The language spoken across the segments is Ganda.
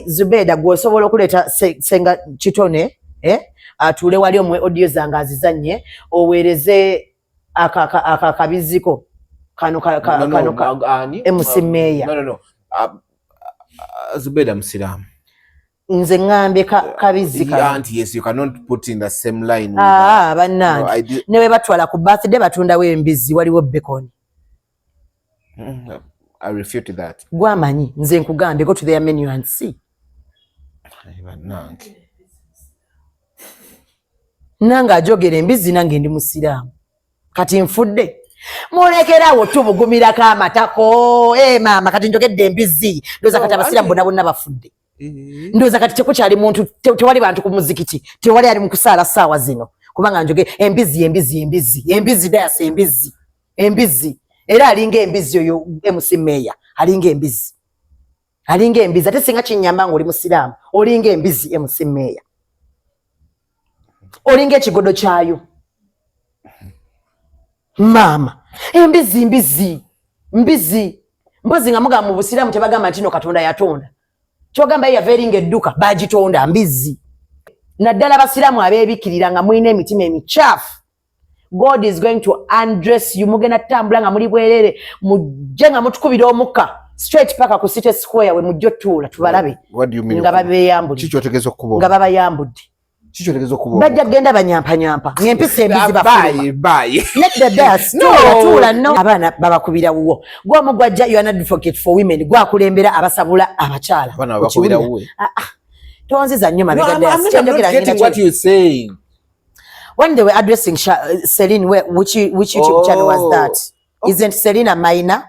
Zubeda gwosobola okuleta senga kitone atule wali omwe audio zanga azizanye owereze akakabiziko kano emusimeya no Zubeda Musiramu nze ngambe kabizika auntie yes you cannot put in the same line with bannange newe batwala ku birthday batunda wembizi waliwo bacon. I refute that. Gwamanyi nze nkugambe go to their menu and see. Nanga ajogere embizi nange ndi musiramu kati nfudde mulekerawo tubugumira kamatako mama kati njogedde embizi ndoza kati abasiramu bonna bafudde ndoza kati tekukyali muntu tewali bantu ku muzikiti tewali ali mu kusaala ssaawa zino kubanga njoge embizi dayasa embizi era alinga embizi oyo emusimeya alinga embizi ate singa kinyamba ng'oli musiraamu olinga embizi emusimeya olinga ekigodo kyayo mama embizi mpozi nga mugamba mu busiraamu tebagamba nti no Katonda yatonda kyogamba yaveringa edduka bagitonda mbizi naddala abasiraamu abeebikirira nga mulina emitima emikyafu. God is going to undress you. Mugena tambula nga muli bwerere mujje nga mutukubira omukka straight paka ku City Square we mujjo tula tubalabe. What do you mean? Nga babeyambudde. Kicho tegezo kubo. Nga babayambudde. Kicho tegezo kubo. Bajja genda banyampa. Ngempise embizi bafuma. Bye. Let the dust. Tula no. Abana babakubira wuwo. Gwa mugwajja you are not advocate for women. Gwa kulembera abasabula abakyala. Abana babakubira wuwo. Tonziza nnyo mabega dust. I'm not getting what you're saying. When they were addressing Celine, which YouTube channel was that? Isn't Celine a minor?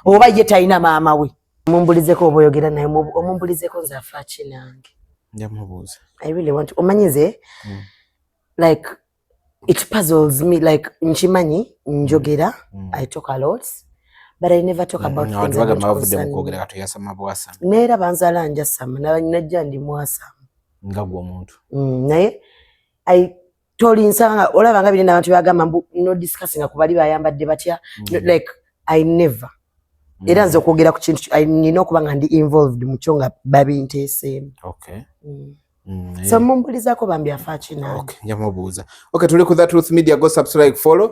Oba ye taina mama we. Mumbulizeko oboyogera naye omumbulizeko nzafa kinange. Njamubuza. I really want to. Omanyize like it puzzles me like nchimanyi njogera I talk a lot but I never talk about things that nera banzala njasama najja ndi mwasama ngagwo omuntu naye I toli nsanga olabanga biri n'abantu bagamba no discussing akubali bayambadde batya like I never era nze okwogera ku kintu nina okubanga ndi involved mu kyo nga babinteeseemu. Okay. So mumbulizako bambi afa kina. Okay, njamubuuza. Okay, tuli ku The Truth Media, go subscribe, follow.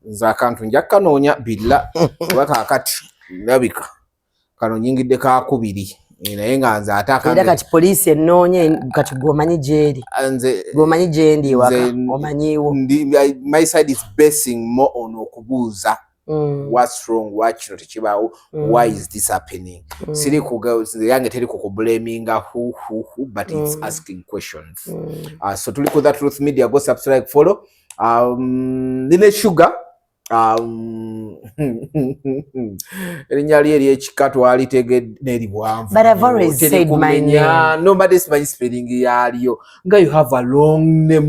Za Kantu njakanoonya billa waka akati ndabika kano nyingidde kakubiri naye nga nze ataka era kati police enoonye kati gomanyi jeri gomanyi jendi waka omanyiwo. My side is basing more on okubuuza what's wrong, what kino tekibaawo, why is this happening. Siri yange teri kukublaming who but it's asking questions. So tuli ku The Truth Media, go subscribe, follow. Nine Shuga erinnya eri ekika twalitegedde neri bwanvu. But I've always said my name. Nobody is spelling yaliyo nga you have a long name,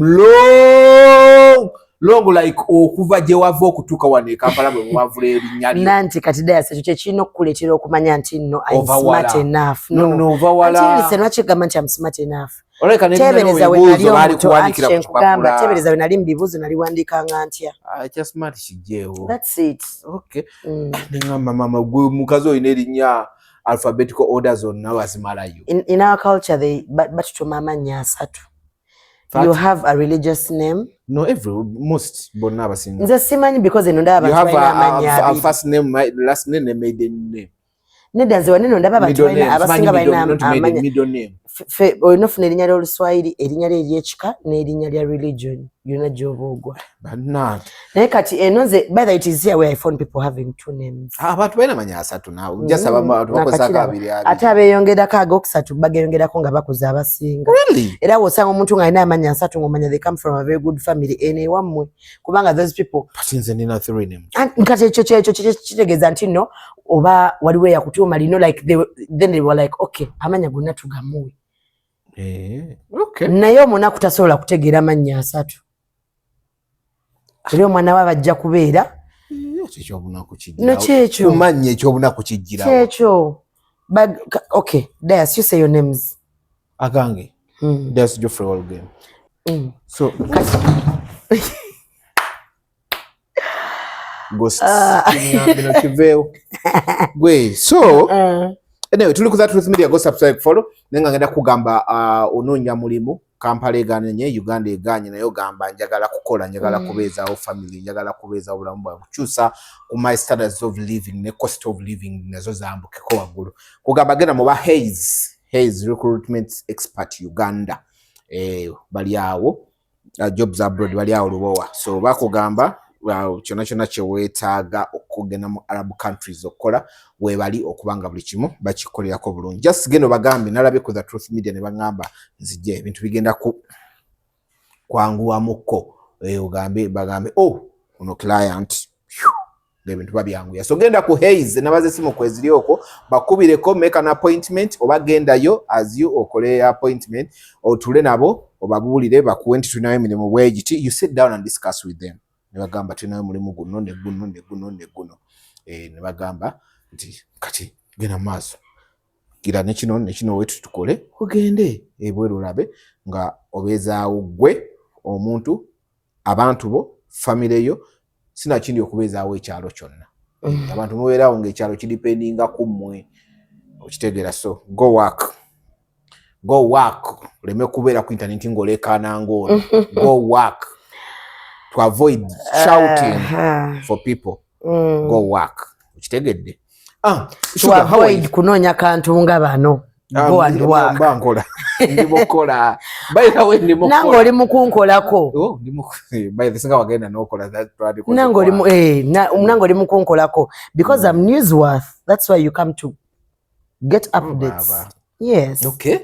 long like okuva gye wava okutuuka wano Kampala bwe wavula erinnya lyo. Nanti kati dayasa ekyo kyekirina okukuleetera okumanya nti no I'm smart enough. No ovawala. Ati listen nti I'm smart enough. Oleka n'ebibuuzo baali kuwandiikira ku kipapula. Tebereza we nali mu bibuuzo naliwandiikanga ntya. Kya smart kijjeewo. That's it. Okay. Ngamba mama gwe mukazi oyina erinnya alphabetical order zonna wazimalayo. In our culture batutuma amannya asatu. You have a religious name. No, most bonna abasinga. Nze simanyi because eno ndaba abantu balina amanya abiri. You have a first name, last name and maiden name. Nedda nze waneno ndaba abantu balina abasinga balina amanya. Middle name. Olina ofuna erinnya ly'Oluswayiri, erinnya ly'ekyeka n'erinnya lya religion. Yonna gy'oba ogwa. But not. Naye kati eno nze by the way it is here where I found people having two names. Abantu balina amanya asatu naawe. Just abantu bakozako abiri. Ate abeeyongerako ag'okusatu bageyongerako nga bakuza abasinga. Really? Era wosanga omuntu ng'alina amanya asatu ng'omanya they come from a very good family eno ewammwe kubanga those people. Nze nina three names. Kati ekyo kitegeeza nti no oba waliwo eyakutuuma lino like then they were like okay amanya gonna tugamuwe. Okay. Naye omunaku tasobola kutegeera amannya asatu. Era omwana we bajja kubeera. Ekyobunaku kijjirawo. No kyekyo. Kumanya ekyobunaku kijjirawo. Kyekyo. But okay, Dias, you say your names. Agange. Dias Geoffrey Walgame. So. Ghosts. Bino kiveewo. Gwe, so. Anyway, tuli ku Truth Media, go subscribe, follow. Nenga ngenda kugamba ononya mulimu Kampala eganye Uganda eganye nayo gamba njagala kukola njagala kubeezaawo family njagala kubeezaawo obulamu bwa kukyusa ku my standards of living ne cost of living nazo zambukeko waggulu kugamba genda mu ba Hayes recruitment expert Uganda bali awo jobs abroad bali awo lubowa so bakugamba kyona kyeweetaaga okugenda mu Arab countries okukola webali okubanga buli kimu bakikolerako bulungi just gendo bagambe nalabye ku Truth Media ne bagamba nzije ebintu bigenda kwanguwamuko bagambe ono client ebintu babyanguya so genda ku Hayes nabaze simu kweziri oko bakubireko make an appointment obagendayo as you okole appointment otule nabo obabuulire bakuwe nti tunayo emirimu bwegiti you sit down and discuss with them ne bagamba tunayo mulimu guno ne guno ne bagamba nti kati gena maaso gira nekino wetu tukole kugende ebweru labe nga obeezaawo gwe omuntu abantu bo family yo sina kindi okubeezaawo ekyalo kyonna abantu mubeerawo ng'ekyalo kidipendinga ku mmwe okitegeera so go work oleme kubeera ku internet ng'olekaana ng'ono go work to avoid shouting for people go work okitegedde to avoid kunoonya kantu nga bano go and work bankola ndimokola bayira we ndimokola nango oli mukunkolako bayira singa wagenda nokola that twali ko nango oli nango oli mukunkolako because I'm newsworth that's why you come to get updates yes okay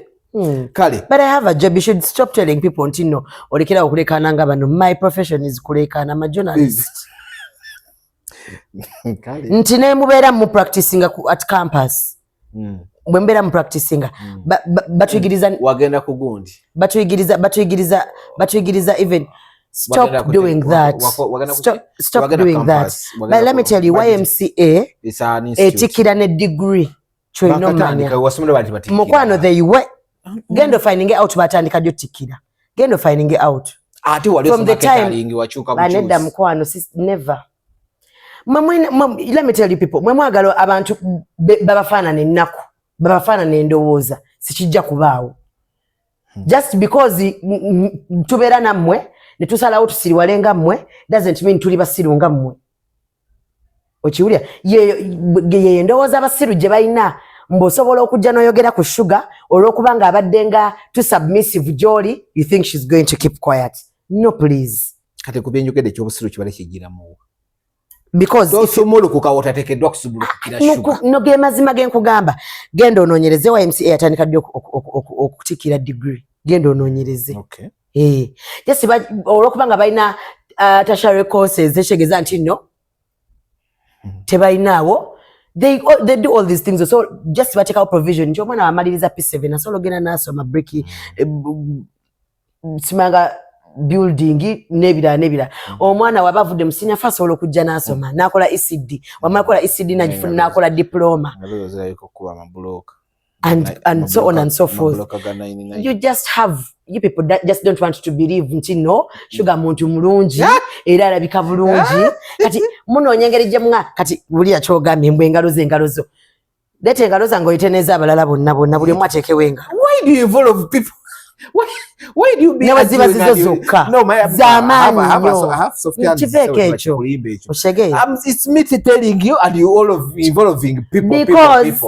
kale but I have a job you should stop telling people ntino olekera okulekana nga bano my profession is kulekana I'm a journalist kale ntine mubeera mu practicing at campus Mbembera practicing batuyigiriza wagenda kugundi batuyigiriza even stop doing that stop doing that but let me tell you YMCA etikira ne degree choino manya mukwano they were gendo finding out batandika dyo tikira gendo finding out ati wali from the time wachuka buchuzi baneda mukwano never let me tell you people mwagalo abantu babafaanana ennaku babafaanana endowooza sikijja kubaawo just because tubeera nammwe ne tusalawo tusiriwalenga mmwe doesn't mean tuli basiru nga mmwe okiwulira ye endowooza abasiru gye balina mbosobola okujja n'oyogera ku Shuga olw'okuba nga abadde nga too submissive gy'oli you think she's going to keep quiet no please kati ku byenjogedde ekyobusiru kibale kijjiramu because if you molo kukawota tekedwa kusubulu kukira Shuga no ge mazima gen kugamba gendo ononyereze wa MCA atandika dio okutikira degree gendo ononyereze okay just olokubanga balina tertiary courses eshegeza nti no tebalinawo they do all these things so just bateka out provision njo mwana amaliriza P7 asolo gena naso mabriki simanga building nebira omwana wabavude musinya faso olokujja nasoma nakola ECD wamakola ECD najifuna nakola diploma and so on and so forth you just have you people that just don't want to believe nti no Shuga muntu mulungi era alabika bulungi kati muno nyengereje mwa kati buli achogamye mbwe engalo zo lete engalo zango iteneza abalala bonna buli mwateke wenga why do you involve people why do you be nabaziba zizozuka no my zamani I have Sofian it's me telling you and you all of involving people because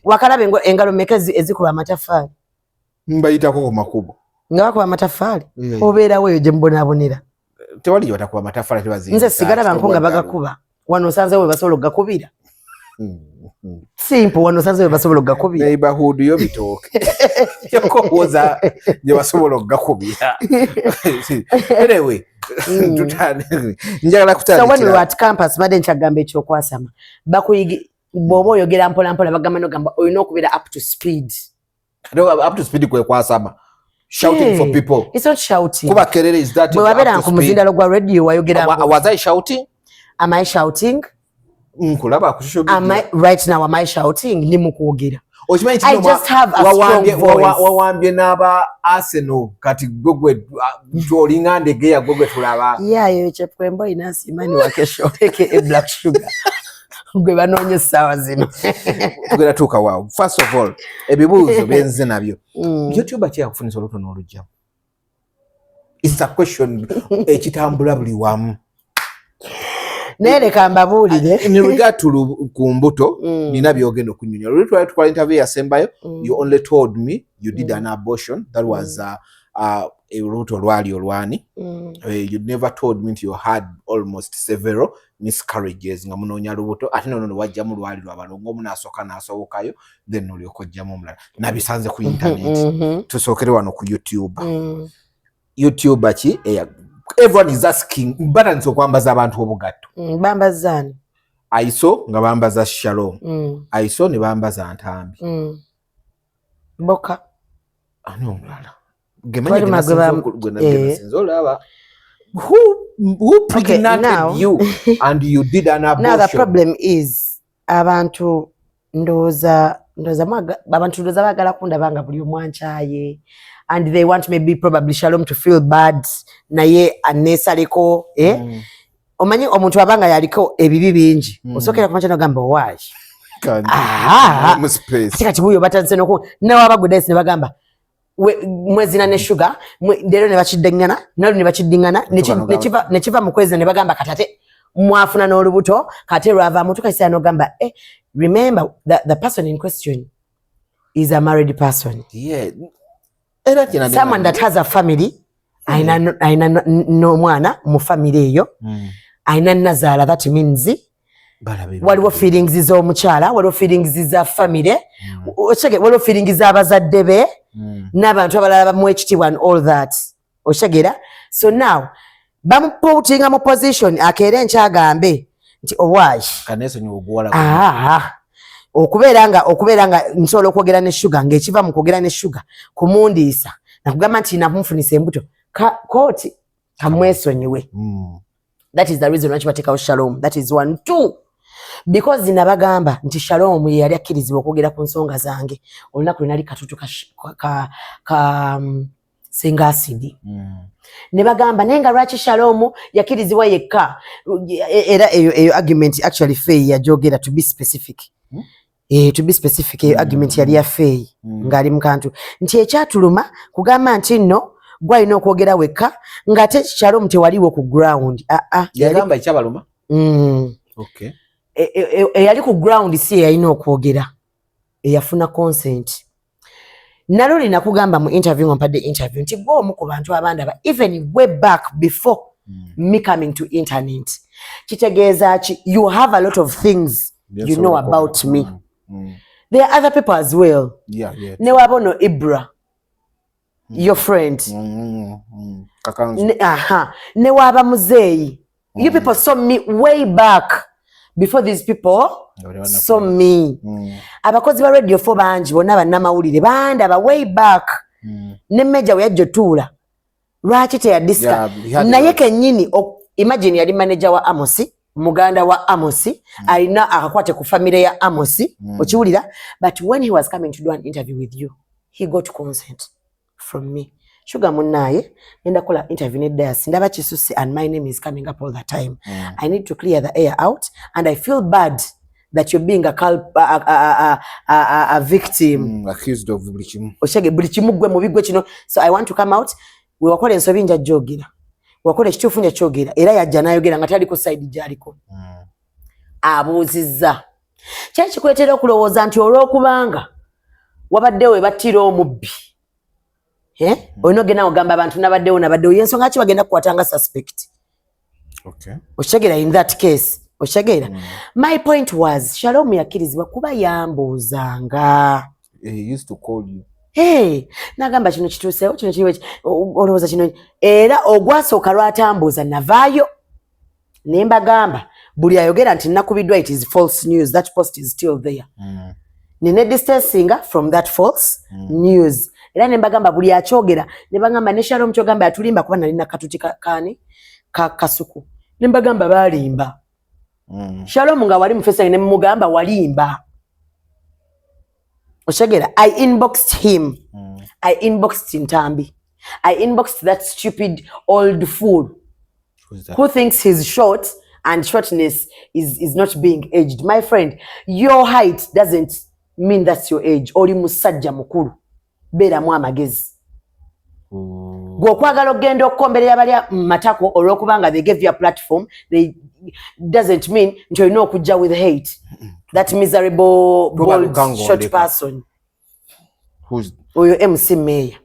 wakalabe engalo mekezi ezikuba amatafali mbayitako ku makubo ngakuba amatafali obeera weyo je mbonabonera tewali yotakuba amatafali tebazi nze sigala bankonga bagakuba wano sanze we basolo gakubira simple wano sanze we basolo gakubira neighborhood yo bitoke yako woza je basolo gakubira anyway tutane njagala kutandikira so when we were at campus bade nchagambe ekyo kwasama bakuyigi bobo yogera mpola bagamba no gamba oyino kubira up to speed kwe kwasama shouting for people it's not shouting kuba kerere is that wabera kumuzinda logwa radio wayogera was I shouting am I shouting kulaba kushogera am I right now am I shouting ni mukwogera ochimanyi I just have a strong voice wawambye naba Arsenal kati gogwe tolinga ndegeya gogwe tulaba yayo chepwembo inasi imani wakesho eke black sugar gwe banoonye essaawa zino tugenda tuuka waawo. First of all ebibuuzo benze nabyo YouTube kyakufunisa olutono olujjamu. It's a question ekitambula buli wamu. naye leka mbabuulire in regard to ku mbuto nina byogenda okunyonyola. Luli twali tukola interview yasembayo you only told me you did an abortion that was olubuto lwali olwani. You never told me you had almost several miscarriages nga munoonya lubuto ate nono wajjamu lwali lwabalongo omu n'asooka n'asobokayo then olyoka ojjamu omulala. Nabisanze ku internet. Tusookere wano ku YouTube. YouTube ki everyone is asking balance okwambaza abantu obugatto. Bambazaani Aiso nga bambaza Shalom. Aiso ne bambaza Ntambi. Boka Ani omulala gemanya who pregnanted you and you did an abortion. Now the problem is abantu ndoza bagala kundaba nga buli omu ankyaye and they want maybe probably Shalom to feel bad naye aneesaleko omanyi omuntu abanga yaliko ebibi bingi osookera kumakya nogamba owaayi kati buyo batandise nawabagudesi ne bagamba mwezina ne Shuga leero ne bakiddeŋŋana nalo ne bakiddiŋŋana ne kiva mu kwezina ne bagamba katate mwafuna n'olubuto kate lwavaamu tukayisira n'ogamba remember the person in question is a married person. Someone that has a family aina n'omwana mu family eyo aina nazaala that means waliwo feelings z'omukyala waliwo feelings za family waliwo feelings z'abazadde be n'abantu abalala bamuwa ekitiibwa and all that oshegera. So now bamuputinga mu position akeere nkyagambe nti owaayi okubeera nga nsobola okwogera ne Shuga ng'ekiva mu kwogera ne Shuga kumundiisa nakugamba nti namufunisa embuto kooti kamwesonyiwe. That is the reason why batekawo Shalom. That is 1 2 because nabagamba nti Shalom ye yali akkirizibwa okwogera ku nsonga zange olunaku lwe nali katutu ka singa acid. Ne bagamba nenga lwaki Shalom yakkirizibwa yekka era eyo argument actually fair yajogera to be specific. To be specific argument yali ya fair ngali mu Kantu nti ekyatuluma kugamba nti nno gwalina okwogera wekka ngate Shalom tewaliwo ku ground. Yagamba ekyabaluma. Okay. Eyali ku ground si yalina okwogera eyafuna consent. Naloli nakugamba mu interview mpadde interview nti gwe omu ku bantu abandaba even way back before me coming to internet kitegeeza ki you have a lot of things you know about me. There are other people as well. Ne wabono Ibra your friend. Ne waba muzeyi. You people saw me way back before these people saw me. Abakozi ba radio 4 banji bonna bannamawulire bandaba way back. Ne Meja we yajjotuula lwaki teyadiska naye kennyini imagine yali manager wa Amosi muganda wa Amosi alina akakwate ku family ya Amosi okiwulira but when he was coming to do an interview with you he got consent from me. Shuga munnaye nenda kola interview ne Dias ndaba Kisusi and my name is coming up all the time. I need to clear the air out and I feel bad that you're being a victim accused of bleaching oshege bleaching gwe mubigwe kino. So I want to come out we wakola ensobi nja jogera wakola ekituufu nja kyogera era yajja nayogera nga tali ku side jaliko abuuzizza kyali kikuleetera okulowooza nti olw'okubanga wabaddewo ebattira omubbi olina ogenda ogamba abantu nabaddewo yensonga ki bagenda kukwatanga suspect. Oshegera in that case oshegera. My point was Shalom yakkirizibwa kuba yambuuzanga. He used to call you. Nagamba kino kituuseewo kino kiriwo olowooza kino era ogwasooka lwatambuuza navaayo ne mbagamba buli ayogera nti nakubiddwa it is false news. That post is still there. Nine distancinga from that false news. Era ne mbagamba buli akyogera ne bagamba ne Shalom kyogamba yatulimba kuba nalina katuti kaani kasuku ne mbagamba balimba. Shalom nga wali mufesa ne mugamba walimba. Oshegera I inboxed him. I inboxed Ntambi. I inboxed that stupid old fool who thinks he's short and shortness is not being aged. My friend, your height doesn't mean that's your age. Oli musajja mukulu. Bera mu amagezi. Gwokwagala ogenda okukomberera balya matako olwokubanga they gave you a platform, they doesn't mean nti olina okujja with hate. That miserable bold short person. Who's oyo MC Mayor?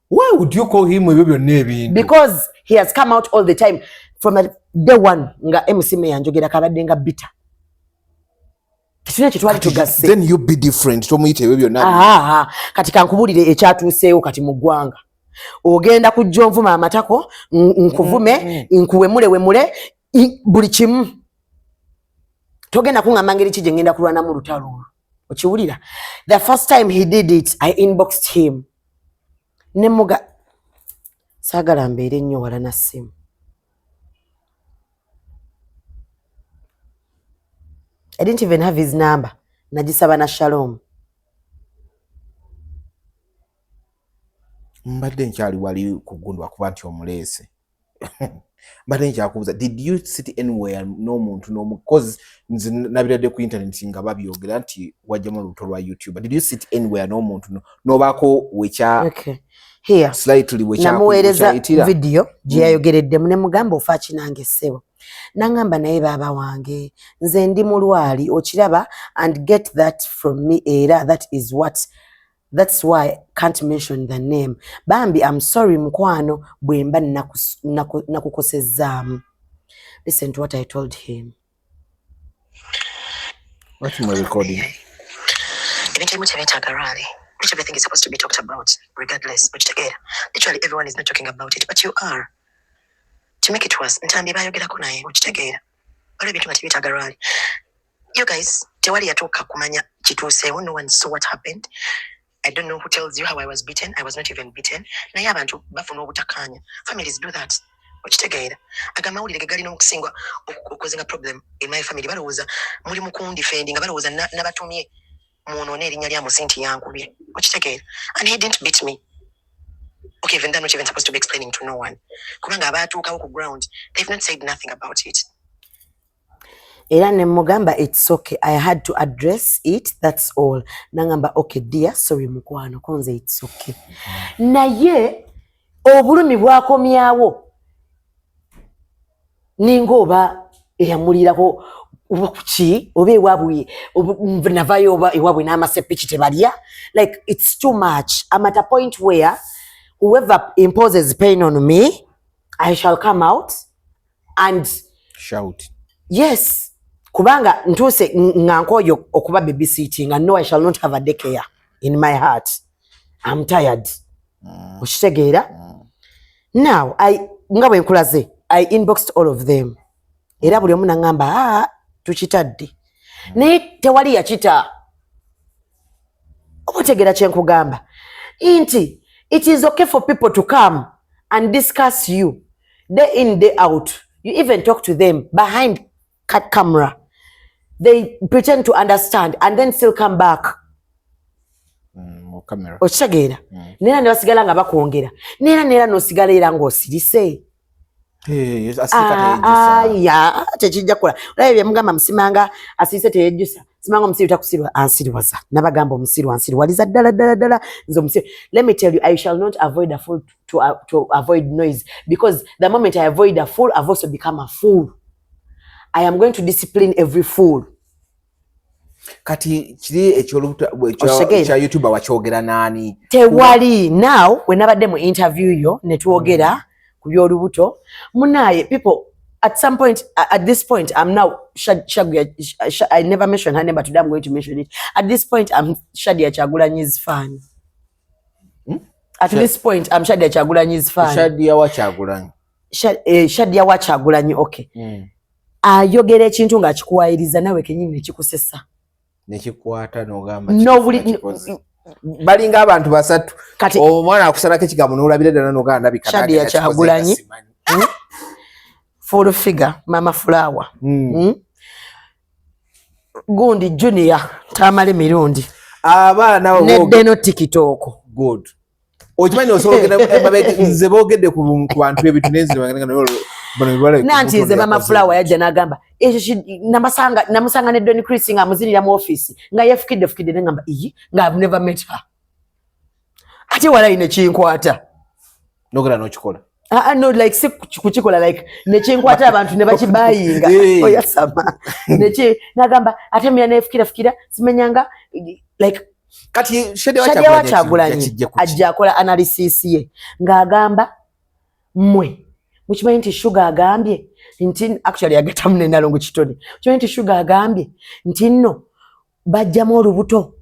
Why would you call him ebyo byonna ebintu? Because he has come out all the time from day one nga MC Mayor njogera kabadde nga bitter. Then you be different. Tomuyite ebyo byonna. Kati kankubulire ekyatuuseewo kati mu ggwanga. Ogenda kujja onvuma amatako nkuvume nkuwemule buli kimu. Togenda kuŋŋamba ngeri ki gye ngenda kulwana mu lutalo olwo. Okiwulira? The first time he did it, I inboxed him. Ne muga saagala mbeere nnyo wala na ssimu. I didn't even have his number. Nagisaba na Shalom. Mbadde nkyali wali kugundwa kuba nti omuleese. Mbadde nkyakubuuza, did you sit anywhere n'omuntu n'omu? Because nze nabiradde ku internet nga babyogera nti wajjamu olubuto lwa YouTube. Did you sit anywhere n'omuntu n'obaako wekya? Okay. Here. Slightly wekya. Namuweereza video gye yayogereddemu ne mugamba ofa kinange ssebo. Nangamba naye baba wange nze ndi mulwali okiraba and get that from me era that's why I can't mention the name. Bambi, I'm sorry mkwano bwemba nakukosezaamu. Listen to what I told him. What's my recording? Which everything is supposed to be talked about, regardless. But literally everyone is not talking about it, but you are. To make it worse, ntambi bayogerako naye okitegeera. Waliwo ebintu nga tebyeetagarwali. You guys, tewali yatuuka kumanya kituuseewo. No one saw what happened. I don't know who tells you how I was beaten. I was not even beaten. Naye abantu bafuna obutakkaanya. Families do that. Okitegeera. Agamawulire ge galina okusinga okukozenga problem in my family. Balowooza muli mu kundifendinga, balowooza nabatumye mwonoona erinnya lya musinti yankubye. Okitegeera. And he didn't beat me. Okay, even they're not even supposed to be explaining to no one. Kubanga abatuukawo ku ground, they've not said nothing about it. Era ne mugamba, it's okay, I had to address it, that's all. Nangamba, okay dear, sorry mukwano, konze it's okay. Naye obulumi bwakomyawo ninga oba eyamulirako oba kuki oba ewaabwe navayo oba ewaabwe n'amasepiki tebalya. Like, it's too much. I'm at a point where whoever imposes pain on me, I shall come out and shout. Yes. Kubanga ntuse ngankoyo okuba babysitting, and no, I shall not have a daycare in my heart. I'm tired. Okitegeera? Now, nga bwe nkulaze, I inboxed all of them. Era buli omu nangamba, tukitadde. Naye tewali yakita. Otegeera kye nkugamba. Inti, it is okay for people to come and discuss you day in, day out. You even talk to them behind camera. They pretend to understand and then still come back. Camera. Okitegeera. Nera ne basigala nga bakwongera. Nera n'osigala era ng'osirise. Tekijja kukola. Olabye bye mugamba musimanga asirise teyejjusa. Simanga omusiru takusirwa ansiriwaza. Nabagamba omusiru ansiriwaliza ddala. Nze omusiru. Let me tell you, I shall not avoid a fool to avoid noise, because the moment I avoid a fool, I've also become a fool. I am going to discipline every fool. Kati kiri ekyolubuto kya YouTube wakyogera nani? Tewali. Now when nabadde mu interview yo ne twogera ku byolubuto munaye people at some point at this point I'm now Shuga. I never mentioned her name, but today I'm going to mention it. At this point I'm Shadia Kyagulanyi's fan. At this point I'm Shadia Kyagulanyi's fan. Shadia wa Kyagulanyi. Shadia wa Kyagulanyi, okay. Ayogera ekintu nga kikuwayiriza nawe kenyini nekikusesa. Nekikwata n'ogamba balinga abantu basatu. Kati omwana akusalako ekigambo n'olabira ddala n'ogamba ndabika Shadia Kyagulanyi. Full figure, Mama Flower. Gundi Junior, tamale mirundi. Abaana nedde no TikTok. Good. Okimanyi osobola emabega nze boogedde ku bantu ebitu nenzi nanti nze mama Flower yajja n'agamba ekyo namusanga ne Don Chris nga amuzinira mu office nga yefukidde ne ngamba iyi nga I've never met her. Ate wala ine kinkwata nogera n'okikola no like si kukikola like ne kinkwata abantu ne bakibayinga oyasama n'agamba ate mina nefukira simenyanga like kati Shade Wachagulanyi ajja akola analysis ye ng'agamba mmwe mukimanyi nti Shuga agambye nti actually yagatamu n'endalo kitone kimanyi nti Shuga agambye nti nno bajjamu olubuto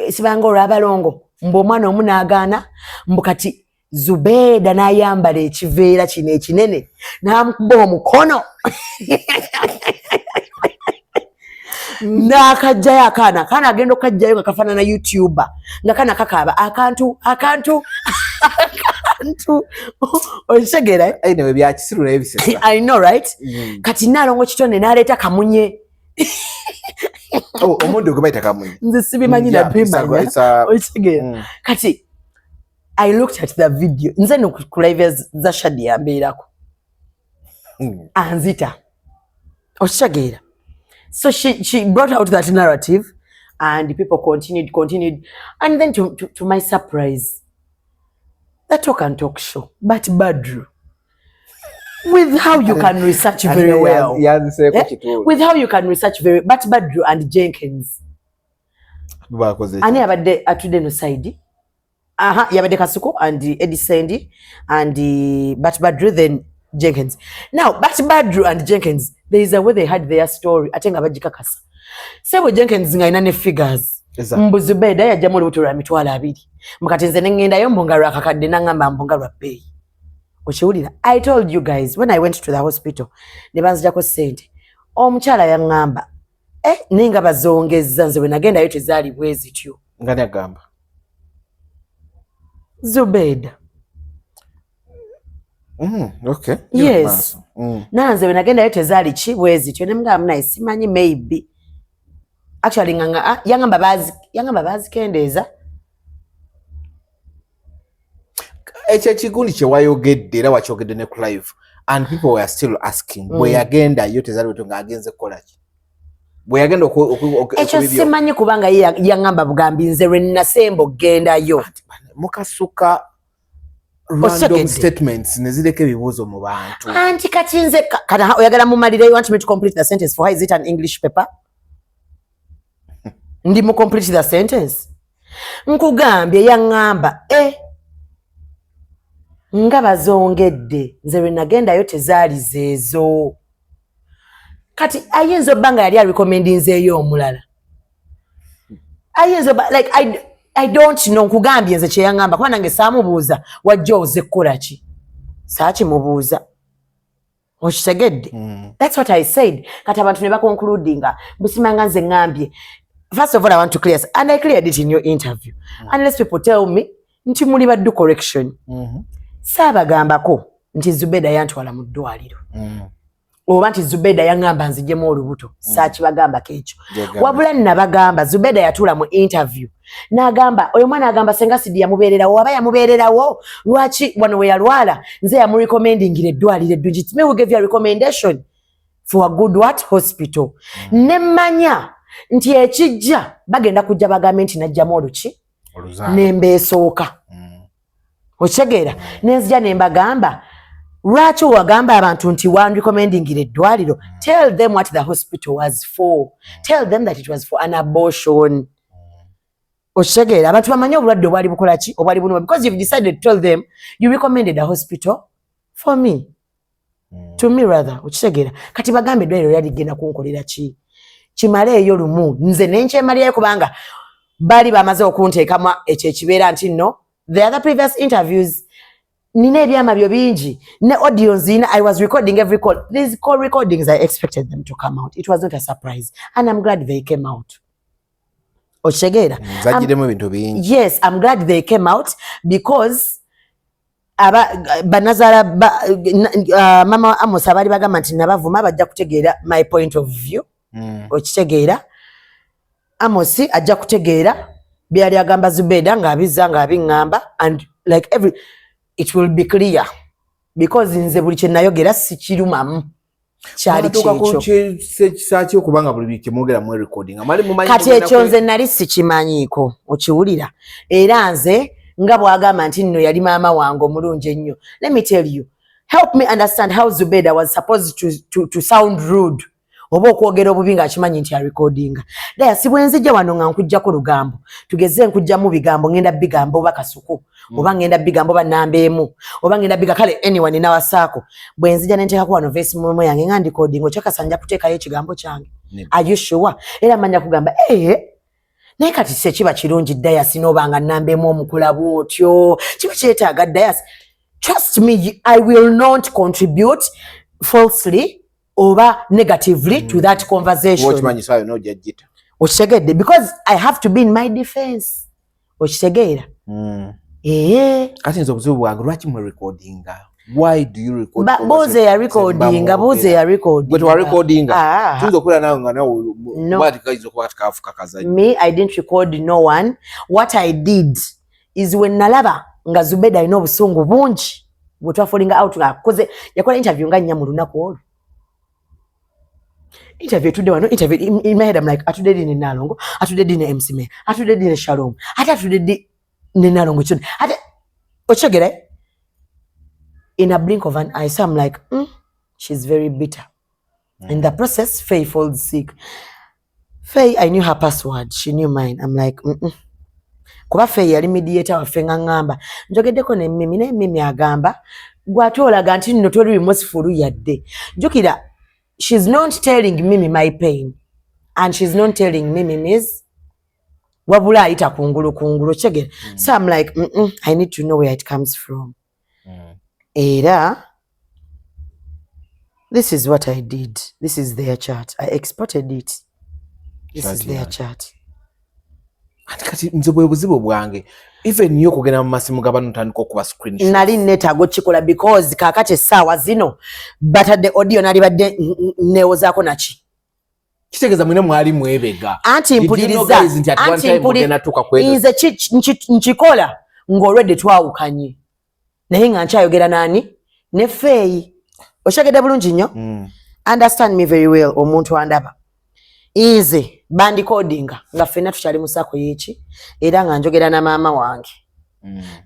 sibanga olw'abalongo mbu omwana omu n'agaana mbu kati Zubeda n'ayambala ekiveera kino ekinene n'amukuba omukono n'akajjayo akaana agenda okukajjayo nga kafaanana YouTuber nga kana kakaaba akantu okitegeera anyway byakisirula ebisesa I know right kati naalongo kitone n'aleeta kamunye omuntu okubayita kamunye nze sibimanyi nabimanya okitegeera kati I looked at the video nze no ku live za Shade yambeerako anzita okitegeera. So she brought out that narrative and people continued. And then to my surprise, the Talk and Talk show, but Badru, with how you can research very well. With how you can research but Badru and Jenkins. Ani abadde atude no side. Yabadde Kasuko and Eddie Sandy and but Badru then Jenkins. Now, but Badru and Jenkins, there is a way they had their story. Atenga bajikakasa. Sebo Jenkins nga inane figures. Mbu Zubeda yajjamu olubuto lwa mitwalo 2. Mukati nze nengendayo mbonga lwa kakadde nangamba mbonga lwa pay. Okiwulira. I told you guys when I went to the hospital ne banzijako ssente. Omukyala yaŋŋamba ninga bazongezza nze bwe nagendayo tezaali bwe zityo. Ngani agamba? Zubeda. Okay. Yes. Nanze when agenda yote zali chi bwezi tyo nemga mna simanyi maybe actually nganga yangamba bazi kendeza kigundi kye wayogedde era wakyogedde ne ku live and people were still asking bwe yagenda yote zali wetu nga agenze kukola ki bwe yagenda ekyo simanyi kubanga yangamba bugambi nze lwe nasembo genda yo mukasuka random statements nezireke ebibuuzo mu bantu anti kati nze kana oyagala mumalire you want me to complete the sentence for how is it an English paper ndi mu complete the sentence nkugambye yaŋŋamba nga bazongedde nze lwe nagendayo tezaali zeezo kati ayinza obbanga yali recommendinzeeyo omulala ayinza like I don't know nkugambye nze kye yaŋŋamba kuba nange saamubuuza wajja oze kukola ki saakimubuuza okitegedde that's what I said kati abantu ne baconcludinga busimanga nze ŋŋambye first of all I want to clear and I cleared it in your interview unless people tell me nti muli baddu correction saabagambako nti Zubeda yantwala mu ddwaliro oba nti Zubeda yaŋŋamba nzijjemu olubuto saakibagambako ekyo wabula nabagamba Zubeda yatuula mu interview n'agamba oyo mwana agamba senga Sidi yamubeererawo aba yamubeererawo lwaki wano we yalwala nze yamurecommendingira eddwaliro eddungi it may we give you a recommendation for a good hospital nemmanya nti ekijja bagenda kujja bagambe nti najjamu oluki nembeesooka okitegeera nenzija nembagamba lwaki wagamba abantu nti wanrecommendingira eddwaliro tell them what the hospital was for tell them that it was for an abortion okitegeera abantu bamanye obulwadde obwali bukola ki obwali bunuma because you've decided to tell them you recommended a hospital for me to me rather okitegeera kati bagambe eddwaliro lyali ligenda kunkolera ki kimaleeyo lumu nze nenkyemalirayo kubanga bali bamaze okunteekamu ekyo ekibeera nti no the other previous interviews nina ebyama byo bingi ne audio nzina I was recording every call these call recordings I expected them to come out it was not a surprise and I'm glad they came out okitegeera zajiremu ebintu bingi yes I'm glad they came out because banazala mama Amos abali bagamba nti nabavuma bajja kutegeera my point of view okitegeera Amos ajja kutegeera byali agamba Zubeda ng'abiza ng'abiŋŋamba and like it will be clear because nze buli kye nayogera si kirumamu kyali kyekyo kubanga buli biki mwogera mu recording kati ekyo nze nali sikimanyiiko okiwulira era nze nga bwagamba nti nno yali maama wange omulungi ennyo. Let me tell you, help me understand how Zubeda was supposed to sound rude oba okwogera obubi ng'akimanyi nti arecordinga. Daya si bwenzijja wano nga nkujjako lugambo tugeze nkujjamu bigambo ngenda bigambo oba kasuku oba ngenda bigambo oba namba emu oba ngenda biga kale anyone nawasaako bwenzijja nenteekako wano vesi mumu yange nga ndicording okyakasanja kuteekayo ekigambo kyange. Are you sure? Era manya kugamba naye kati si kiba kirungi Dayasi n'obanga namba emu omukola bw'otyo kiba kyetaaga Dayasi. Trust me, I will not contribute falsely or negatively to that conversation. Okitegedde because I have to be in my defense. Okitegeera? Kati nzo obuzibu bwange lwaki mu recordinga? Why do you record? Boze ya recordinga, boze ya recordinga. But wa recordinga. Tuzo kula nawe nga nawe mwatika izo kwa kafuka kazaji. Me, I didn't record no one. What I did is when nalaba nga Zubeda ino obusungu bungi bwetwa falling out koze yakola interview nga nnya mu lunaku olwo. Interview today wano interview in my head I'm like atudedi ne Nalongo, atudedi ne MC Me, atudedi ne Shalom, atudedi ne Nalongo chon. Ate ochegere in a blink of an eye. So I'm like, she's very bitter. In the process, Faye falls sick. Faye, I knew her password. She knew mine. I'm like, kuba Faye yali mediator wa Fenga ngamba. Njogeddeko ne mimi, ne mimi agamba. Gwatolaga nti nno toli remorseful yadde. Jukira, she's not telling Mimi my pain. And she's not telling Mimi Miss wabula ayita kungulu chegere. So I'm like, I need to know where it comes from. Era, this is what I did. This is their chat. I exported it. This is their chat. Kati nzobwe buzibu bwange. Even yo kugenda mu masimu gabano tandiko kuba screenshot. Nali netago chikola because kakate sawa zino. But the audio nali badde neozaako nachi. Kitegeza mwine mwali mwebega. Anti mpuliriza. Inze nchikola ng'olwedde twawukanye. Naye nga nkyayogera nani ne Faye oshagedde bulungi nnyo. Understand me very well omuntu andaba inze bandicodinga nga ffenna tukyali mu sako y'eki era nga njogera na maama wange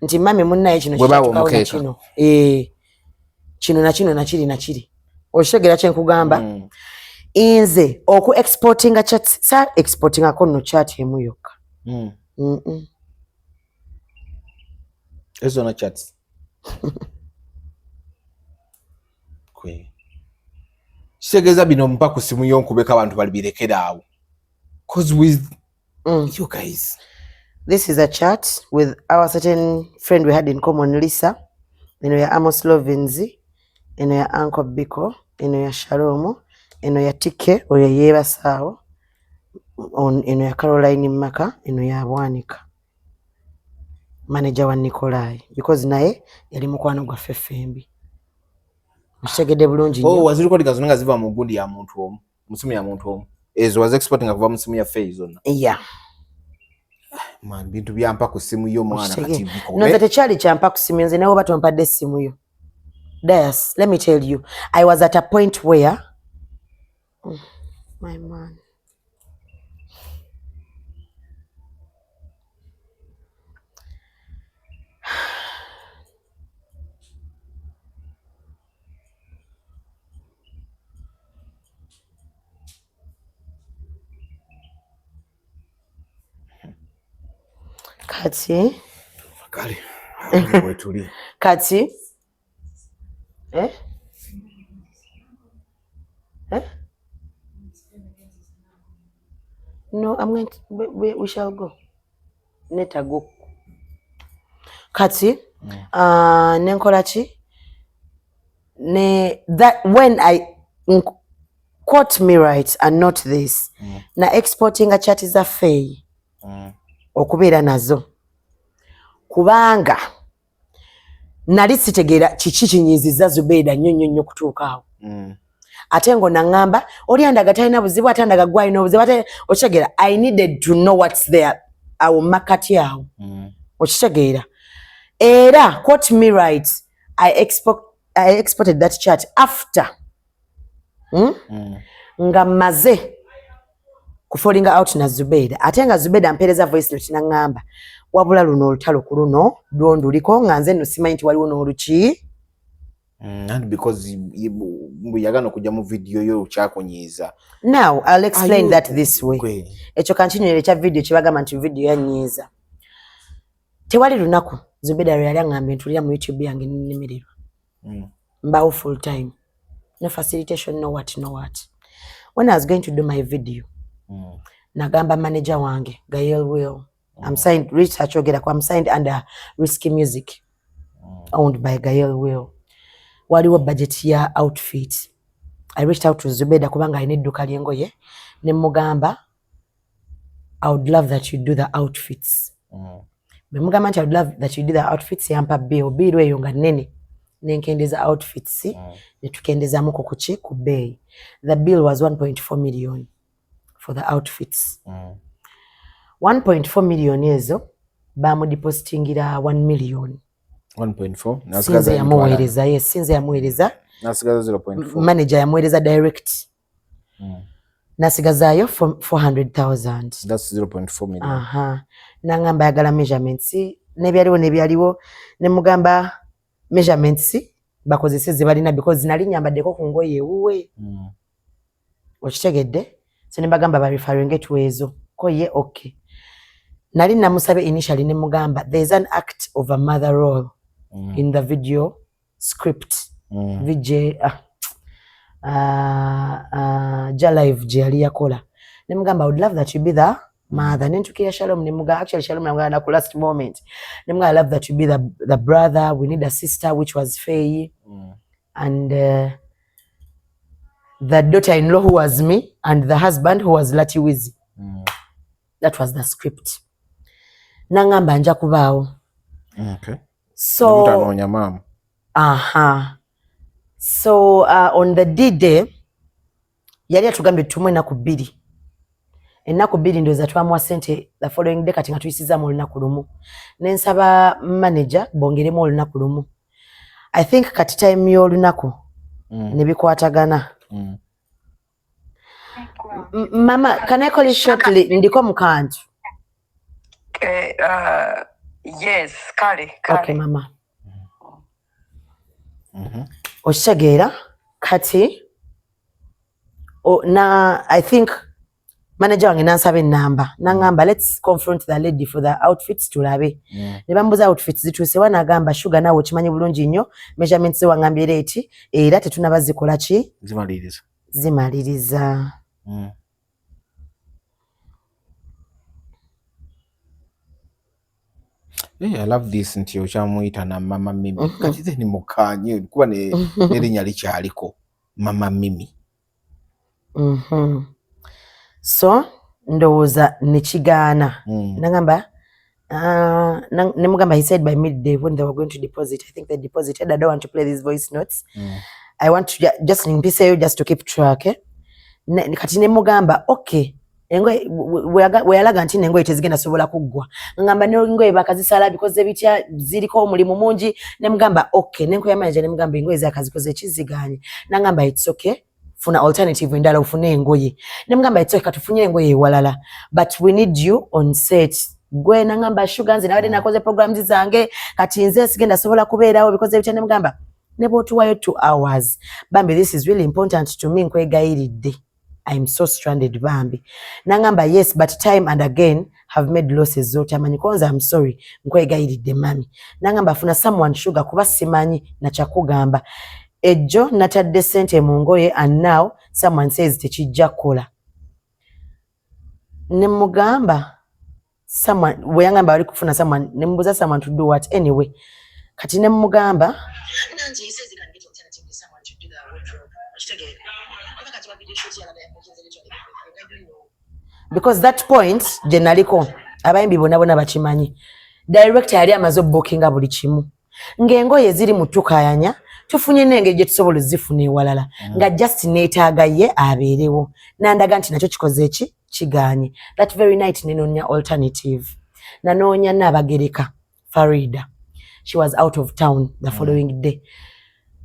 nti mami munnaye kino kino kino na kino nakiri oshagera kye nkugamba inze oku exportinga chat sa exportinga ko no chat emu yokka ezo na chats kwe kitegeza bino mpa ku simu yonkubeka abantu balibirekera awo cause with you guys. This is a chat with our certain friend we had in common, Lisa. You know, your Amos Lovinzi, you know, your Uncle Biko, you know, your Shalomo, you know, your Tike or your Yeva Sao, on you know, your Caroline Maka, you know, your Wanika. Manager wa Nikolai because naye yali mukwano gwa FFMB. Mshegede bulungi nnyo. Waziri kodi kazonga ziva mu gundi ya muntu omu, musimu ya muntu omu. Ezo was exporting akuva musimu ya Faye zona. Yeah. Man, bintu byampa ku simu yo mwana kati biko. No that chali champa ku simu nze nawo batompadde simu yo. Yes, let me tell you. I was at a point where my man. Kati kale wetuli kati no, I'm going to, we shall go neta go kati nenkola ki ne that when I quote me right and not this na exporting a chat is a Faye okubeera nazo kubanga nali sitegera kiki kinyiziza Zubeda nnyo kutuuka awo ate ngo nangamba oli andaga talina buzibu ate andaga gwa ino buzibu ate okitegeera I needed to know what's there awo makati awo okitegeera Era, quote me right, I exported that chat after nga maze kufolinga out na Zubeda. Ate nga Zubeda ampereza voice note nangamba wabula luno olutalo ku luno lwonduliko nga nze no simanyi nti waliwo n'oluki. And because yagano kujja mu video yo kyakonyiza. Now I'll explain that this way. Ekyo kanchinyere kya video kibagamba nti video yanyiza. Tewali lunaku Zubeda yali angambe ntulira mu YouTube yange nnemererwa. Mbawo full time. No facilitation, no what. When I was going to do my video, nagamba manager wange, Gael Will. I'm signed, research ogera kwa I'm signed under Risky Music, owned by Gael Will. Waliwo budget ya outfit. I reached out to Zubeda kubanga I need duka lyengoye. Ne mugamba, I would love that you do the outfits. Mugamba nti I would love that you do the outfits yampa bill eyo nga nene. Nenkendeza outfits netukendeza muko kuchi ku bay. The bill was 1.4 million for the outfits. 1.4 million ezo bamu depositingira 1 million. 1.4 sinze yamuwereza sinze yamuwereza nasigaza 0.4 manager yamuwereza direct nasigazayo 400,000. That's 0.4 million. Nangamba yagala measurements nebyaliwo ne mugamba measurements bakozeseze balina because nali nyambaddeko ku ngoye uwe okitegedde so ne bagamba ba referring to ezo ko ye okay. Nali namusabe initially ne mugamba there's an act of a mother role in the video script VJ Live jali yakola ne mugamba I would love that you be the mother. Nentukira Shalom ne mugamba actually Shalom na na ku last moment ne mugamba I love that you be the brother. We need a sister which was Faye and the daughter-in-law who was me and the husband who was Lati Wizi. That was the script. Nangamba nja kubaawo. Okay. So mutanonya mama. So on the D-Day yali atugambye tumwe na kubiri. Ennaku bbiri ndoza twamuwa sente the following day kati nga tuyisizamu olunaku lumu. Nensaba manager bongeremu olunaku lumu. I think kati time y'olunaku ne bikwatagana. Mama, can I call you shortly? Ndiko mu Kantu. Yes, kale. Okay, mama. Okitegeera kati na I think manager wange nansaba ennamba nangamba let's confront the lady for the outfits tulabe. Ne bambuza outfits zituuse wanagamba Shuga nawe okimanyi bulungi nnyo measurements wangambye leeti era tetunabazikola ki zimaliriza. I love this nti ochamuyita na mama Mimi. Kati ni mukanye kuba ne nerinya likyaliko mama Mimi. So ndowooza nekigaana nagamba ne mugamba he said by midday when they were going to deposit. I think they deposited. I don't want to play these voice notes. I want to just in PCU just to keep track. Kati ne mugamba okay engoye weyalaga nti engoye tezigenda sobola kuggwa ngamba n'engoye bakazisala because ebitya ziriko omulimu mungi ne mugamba okay nenko ya manager ne mugamba engoye zakazikoze ekiziganye nangamba it's okay funa alternative endala ufune engoye ne mugamba it's okay katufunye engoye ewalala but we need you on set. Gwe nangamba Shuga nze nabadde nakoze programs zange kati nze sigenda sobola kubeerawo because ebitya ne mugamba ne botuwayo 2 hours bambi this is really important to me nkwegayiridde. I'm so stranded bambi. Nangamba yes but time and again have made losses zotamanyi konza I'm sorry nkwegayiridde mami. Nangamba funa someone Shuga kuba simanyi na chakugamba. Ejjo natadde sente mu ngoye and now someone says tekijja kola. Ne mugamba someone weyangamba bali kufuna someone ne mbuza someone to do what anyway. Kati ne mugamba Nancy he says he can get alternatively someone to do the wardrobe. Because that point jenaliko abayimbi bonna bakimanyi director yali amaze bookinga buli kimu ng'engoye ziri mu tukayanya tufunye nenge gye tusobola zifuna ewalala nga just neetaaga ye abeerewo nandaga nti nakyo kikoze eki kiganye. That very night nenoonya alternative nanoonya Nabagereka Farida she was out of town the following day.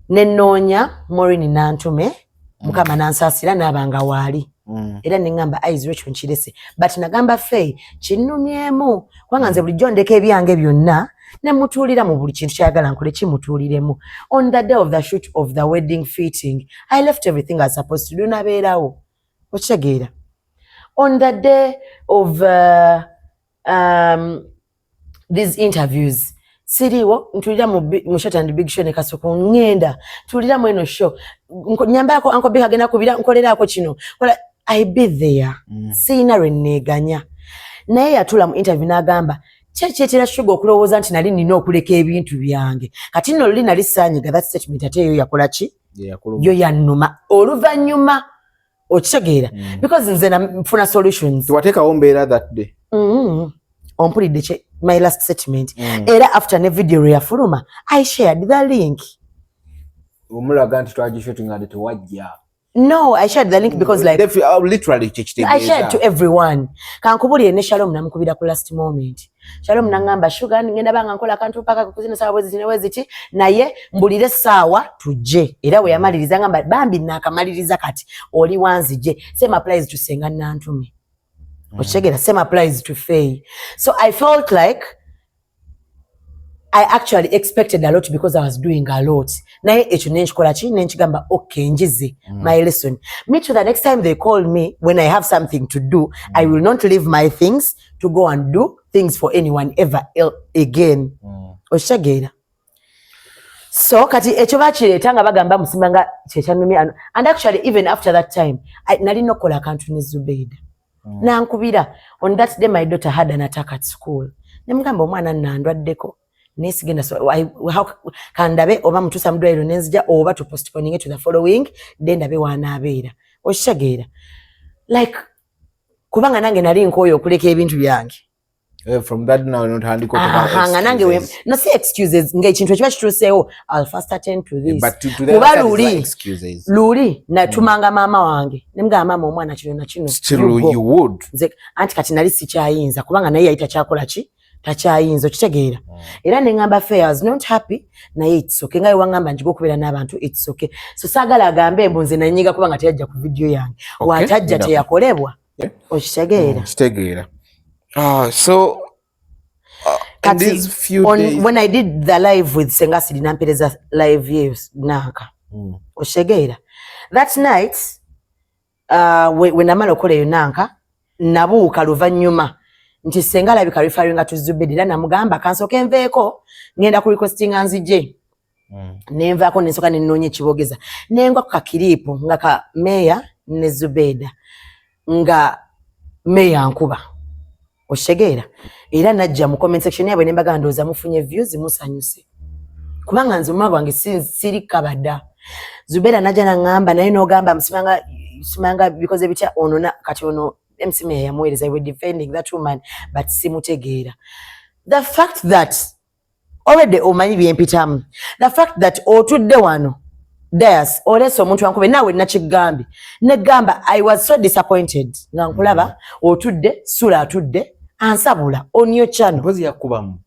Nenonya Maureen nantume mukama nansasira nabanga wali. Era nengamba eyes rich when chirese but nagamba Faye kinumyemu kwanga nze bulijjo ndeka ebyange byonna ne mutulira mu buli kintu kyagala nkole kimutuliremu. On the day of the shoot of the wedding fitting I left everything I was supposed to do nabeerawo okitegeera. On the day of these interviews siriwo ntulira mu short and big show ne Kasoko ngenda tulira mu eno show nyamba yako Uncle Big agenda kubira nkolerako kino I be there sina reneganya naye yatula mu interview n'agamba kyekyekyera Shuga okulowooza nti nali nina okuleka ebintu byange kati nno luli nali saanyiga that statement ate eyo yakola ki yo yannuma oluvannyuma okitegeera because nze nafuna solutions tiwateekawo mbeera that day ompulidde my last statement era after ne video yafuluma I shared the link omulaga nti twagishotinga nti tewajja. No, I shared the link because like literally I shared to everyone. Kankubulire ne Shalom namukubira ku last moment. Shalom nangamba Shuga ngenda banga nkola kantu paka kuzina sawa weziti naye mbulire sawa tuje. Era we yamaliriza ngamba bambi nakamaliriza kati oli wanzije. Same applies to Senga Nantume. Ochegera same applies to Faye. So I felt like I actually expected a lot because I was doing a lot. Naye echo nenchikola chi nenchigamba okay njize my lesson. Me to the next time they call me when I have something to do, I will not leave my things to go and do things for anyone ever again. Oshagera. So kati echo bachiretanga bagamba musimanga chechanumi and actually even after that time I nali nokola kantu ne Zubeda. Na nkubira on that day my daughter had an attack at school. Nemugamba omwana nandwaddeko. Nesigenda so how can dabe oba mutusa mdwairo nenzija oba to postponing it to the following then dabe wanabeera oshageera like kubanga nange nali nkoyo okuleka ebintu byange from that now not handiko hanga nange we no see excuses nge ekintu ekiba kituseewo I'll first attend to this but to the excuses luli na tumanga mama wange nemga mama omwana kino na kino still you would nze anti kati nali sikyayinza kubanga naye yayita kyakola ki tachayinzo kitegeera era nengamba Faye was not happy naye it's okay ngaye wangamba njigo kubera n'abantu it's okay so sagala agambe mbonze nanyiga kubanga teyajja ku video yange watajja teyakolebwa okitegeera kitegeera so in these few days when I did the live with Sengasidi nampereza live years nanka okitegeera that night when amala okola eyo nanka nabuuka luvannyuma nti Sengala bika referring to Zubeda namugamba kansoke nveeko ngenda ku requesting anzije nenvaako nensoka nenonye kibogeza nengwa ku kakiripo nga ka Meya ne Zubeda nga Meya nkuba oshegeera era najja mu comment section yabwe nembaga ndoza mufunye views musanyuse kubanga nze omwana wange siri kabada Zubeda najja nangamba naye nogamba msimanga because ebitya onona kati ono MC Meya yamwereza we defending that woman but simutegeera the fact that Owedde omanyi byempitamu the fact that otudde wano Dias oleso omuntu wankube nawe nakigambi negamba I was so disappointed nga nkulaba otudde sula atudde ansabula onyo chano mpozi yakubamu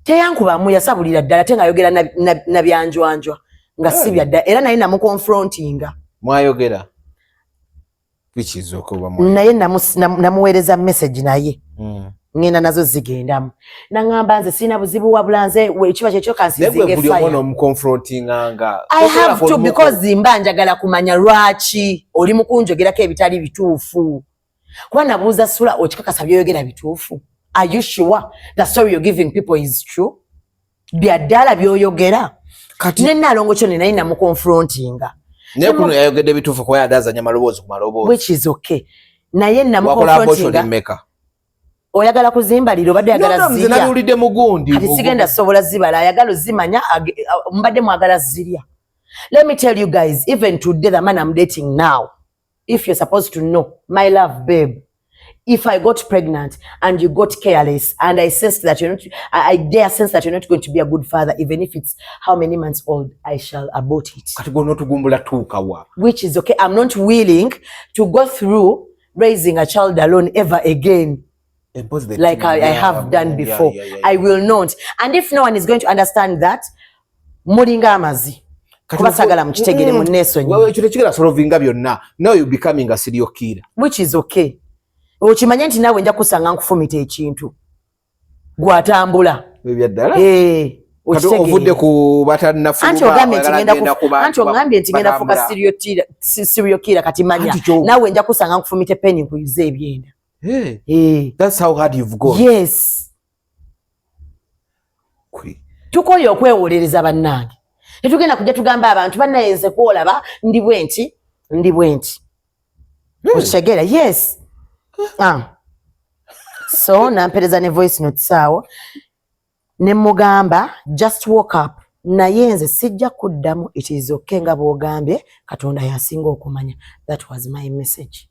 teyankubamu yasabulira ddala tenga yogera na byanjwanjwa nga si byadda era naye namu confrontinga mwayogera which is okuba naye namuweereza message naye ngenda nazo zigendamu nangamba nze sina buzibu wabulanze ekiba kyekyo kansizinge I have to because mba njagala kumanya lwaki oli mukunjogerako ebitali bituufu kuba nabuuza sula okikakasa byoyogera bituufu are you sure the story you're giving people is true byaddala byoyogera kati nenalongo kyo nenaye namukonfrontinga nekuno yayogedde bituufu kuba yadazanya maloboozi ku maloboozi which is okay naye namukonfrontinga oyagala kuzimbalira obadde yagala zirya nalulidde mugundi kati sigenda sobola zibala ayagala zimanya mbadde mwagala zirya. Let me tell you guys, even today the man I'm dating now, if you're supposed to know, my love babe, if I got pregnant and you got careless and I sensed that you're not, I dare sense that you're not going to be a good father, even if it's how many months old, I shall abort it. Which is okay. I'm not willing to go through raising a child alone ever again. like I have done before. I will not. And if no one is going to understand that, mulinga amazi. Kubasagala mchitegere muneso nyi. Wewe chile solovinga byonna. Now you becoming a serial killer. Which is okay. Ochimanya nti nawe nja kusanga nkufumita ekintu. Gwatambula. Byebyadala? Ochitegere. Ovudde ku batannafuba. Anti ongambye nti ngenda fuka serial killer kati manya. Nawe nja kusanga nkufumita penny nkuyuze ebyenda. That's how hard you've gone. Yes. Tukoyo okwewolereza bannange. Tetugenda kujja tugamba abantu bannayenze kwolaba ndi bwenti. Okitegera? Yes. So nampereza ne voice note sawo ne mugamba just woke up naye nze sijja kuddamu, it is okay nga bwogambye Katonda yasinga okumanya. That was my message.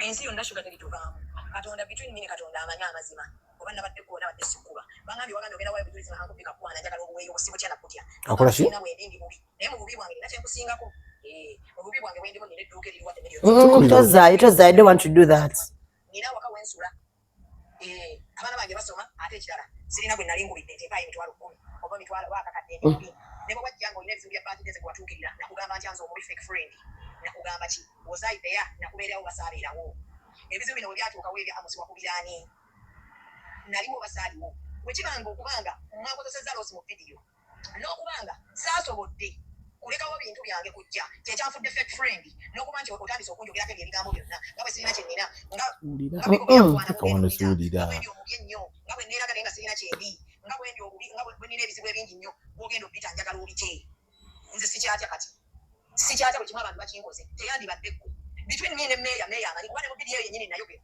Ensi yonna Shuga tegituvaamu. Katonda between me Katonda amanya amazima. Obana badde kuona badde sikuba. Bangambi waganda ogenda wayo bujulizi hangu pika kwana njagala obuweyo obusibu kyana kutya. Akola shi? Na wendi ndi bubi. Naye mu bubi bwange nakye kusingako. Obubi bwange wendi bo nile duke liri wate miliyoni. It was I don't want to do that. Nina waka wensula. Abana bange basoma ate kirala. Sirina gwe nali ngubidde tepa emitwalo 10. Oba mitwalo waka kadde ndi. Nebo wajjango ine bizibu bya birthday kwa tukirira nakugamba nti anzo omubi fake friend. Nakugamba ki was I there nakubeerawo basaabirawo. Ebizibu bino byatuuka weebya amusi wakubirani. Naliwo basaaliwo. Wekibanga okubanga mwakozesezza losi mu video. N'okubanga saasobodde kulekawo bintu byange kujja. Kyekyanfudde fake friend. N'okuba nti otandise okunjogerako ebigambo byonna. Nga bwe sirina kye nnina. Nga bwe neeraga naye nga sirina kyendi. Nga bwe ndi obubi nga bwe nina ebizibu ebingi nnyo. Bw'ogenda obiyita njagala obite. Nze sikyatya kati. Sikyatya bwe kimu abantu bakinkoze. Teyandibadde ggwe. Between me and Meya amanyi kuba ne mu video yennyini nayo ge.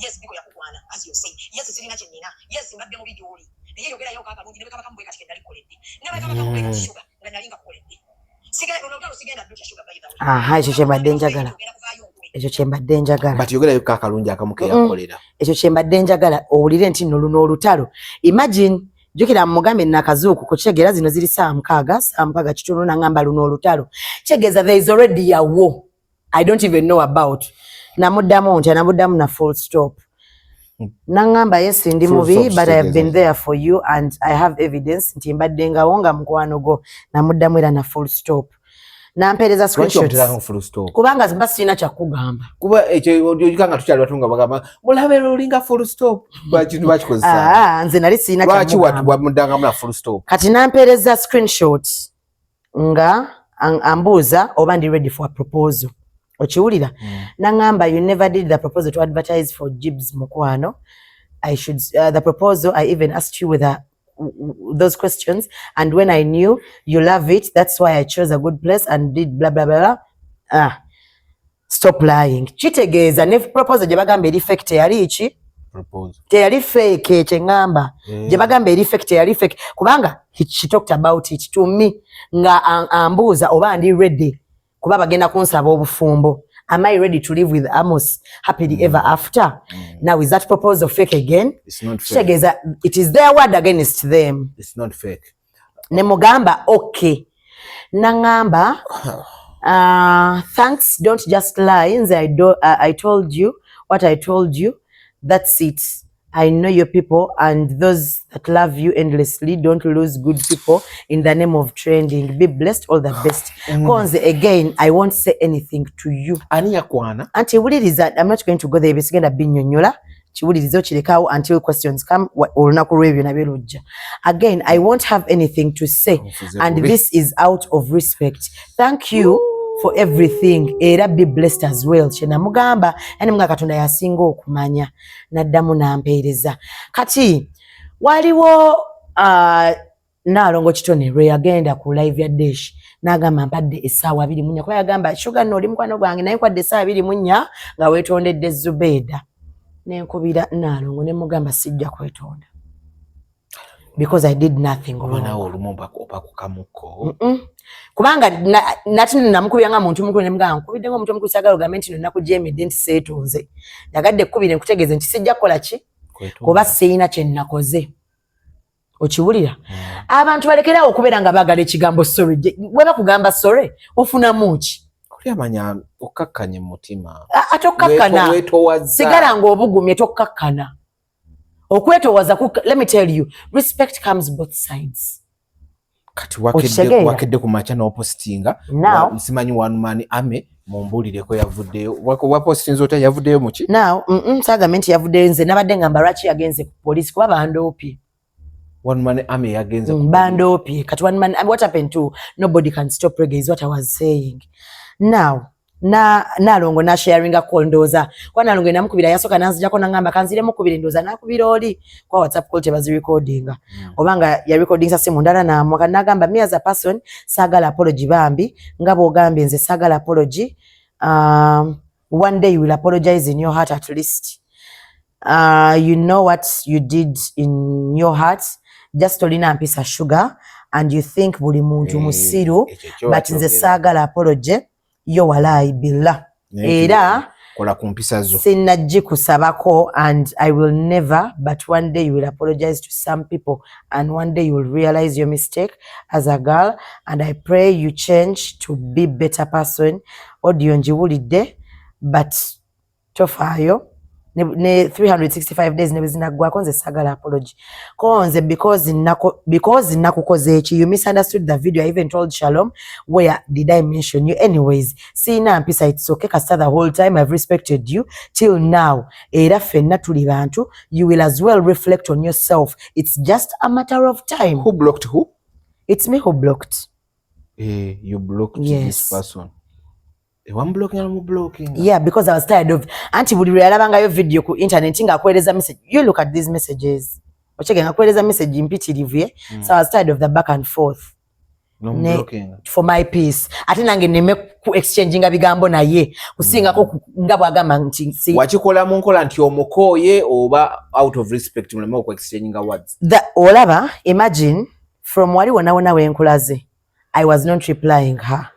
Yes, biko yakugwana as you say. Yes, sirina kye nnina. Yes, mbadde mu video oli. Naye yogera yo kakalungi ne beka bakamubwe kati kendali koledde. Ne beka bakamubwe Shuga nga nalinga koledde. Sigenda dukya Shuga by the way. Ekyo kyembadde njagala. Ekyo kyembadde njagala. But yogera yo kakalungi akamuke yakolera. Ekyo kyembadde njagala owulire nti nno luno olutalo. Imagine jukira mugambe nakazuuku ku kyegera zino ziri saa mukaaga kitono nangamba luno olutalo. Kyegeza there is already a war I don't even know about. Namuddamu na full stop. Nangamba yes ndi mubi but I have been there for you and I have evidence nti mbadde nga wonga mukwano go. Namuddamu era na full stop. Nampereza screenshots. Kubanga zimba sina kya kugamba. Kuba ekyo ojikanga tukyali batunga bagamba mulabe lolinga full stop. Bakintu bakikozesa. Nze nali sina kya kugamba. Lwaki watu mudanga muna full stop. Kati nampereza screenshots nga ambuza oba ndi ready for a proposal. Ochiwulira nangamba you never did the proposal to advertise for Jibs Mukwano. I should the proposal I even asked you with those questions and when I knew you love it that's why I chose a good place and did blah blah blah. Stop lying. Chitegeza ne proposal je bagamba eri fake yali ichi proposal yali fake chengamba je bagamba eri fake yali fake kubanga she talked about it to me nga ambuza oba ndi ready kuba bagenda kunsaba obufumbo. Am I ready to live with Amos happily ever after? Now is that proposal fake again? It's not fake. It is their word against them. It's not fake. Ne mugamba okay. Nangamba thanks, don't just lie. I told you what I told you. That's it. I know your people and those that love you endlessly. Don't lose good people in the name of trending. Be blessed, all the best. Cause again, I won't say anything to you. Aniya kwana. Auntie, I'm not going to go there. Besigenda binyonyola. Chiwulirizo chilekao until questions come. Olunaku review na belujja. Again, I won't have anything to say. And this is out of respect. Thank you for everything. Era be blessed as well. Chena mugamba yani mga Katonda yasinga okumanya naddamu nampeereza. Kati waliwo Nalongo Kitone lwe yagenda ku live ya Dish n'agamba mpadde essaawa 24 kwa yagamba Shuga no oli mukwano gwange naye kwadde essaawa 24 nga weetondedde Zubeda. Nenkubira Nalongo ne mugamba sijja kwetonda. Because I did nothing wrong. Wana olumomba opakukamuko. Kubanga natini namukubira nga muntu mukulu ne mugamba nkubidde ngo muntu mukulu sagalo gamenti no nakujemedde nti seetonze. Yagadde kubire nkutegeeze nti sijja kola ki? Kuba sina kye nakoze. Okiwulira? Abantu balekerawo okubeera nga baagala ekigambo sorry. Weba kugamba sorry ofuna muki. Kulyamanya okakkanye mu mutima. Atokakkana. Sigala ng'obugumye tokkakkana. Okwetowaza let me tell you, respect comes both sides. Kati wakedde ku macha n'opostinga. Nsimanyi one man ame mumbulireko yavuddeyo. Wapostinze ota yavuddeyo muki? Now, sagament yavuddeyo nze nabadde ngamba lwaki yagenze ku police kuba bandoopye. One man ame yagenze ku bandoopye. Kati one man, what happened to nobody can stop reggae is what I was saying. Now, Nalongo na sharing a call ndoza. Kwa Nalongo namukubira yasoka nanzijako nangamba kanzire mukubira ndoza nakubira oli kwa WhatsApp call tebazi recording. Obanga ya recording sase mundala na mwaka nagamba me as a person sagala apology bambi ngabo ogambe nze sagala apology. One day you will apologize in your heart at least. You know what you did in your heart. Just Olina mpisa Shuga and you think buli muntu musiru but nze sagala apology. Yo walai billah. Era kola kumpisa zo. Sinajji kusabako and I will never, but one day you will apologize to some people and one day you will realize your mistake as a girl and I pray you change to be better person. Audio njiwulidde but tofayo ne 365 days nebizina gwako nze sagala apology konze because nakukoze echi. You misunderstood the video. I even told Shalom where did I mention you anyways. Sina mpisa it's okay kasta the whole time I've respected you till now. Era fenna tuli bantu. You will as well reflect on yourself. It's just a matter of time. Who blocked who? It's me who blocked. You blocked this person. One blocking. Yeah, because I was tired of anti buli realabanga yo video ku internet nga akweleza message. You look at these messages. Ochege ngakweleza message impitirivu. So I was tired of the back and forth. No blocking. For my peace. Ate nange neme ku exchanging bigambo na ye. Kusinga ko ngabo agamba nti si. Wachikola munkola nti omukoye oba out of respect mulemo ku exchanging words. Olaba, imagine from wali wona wenkulaze. I was not replying her.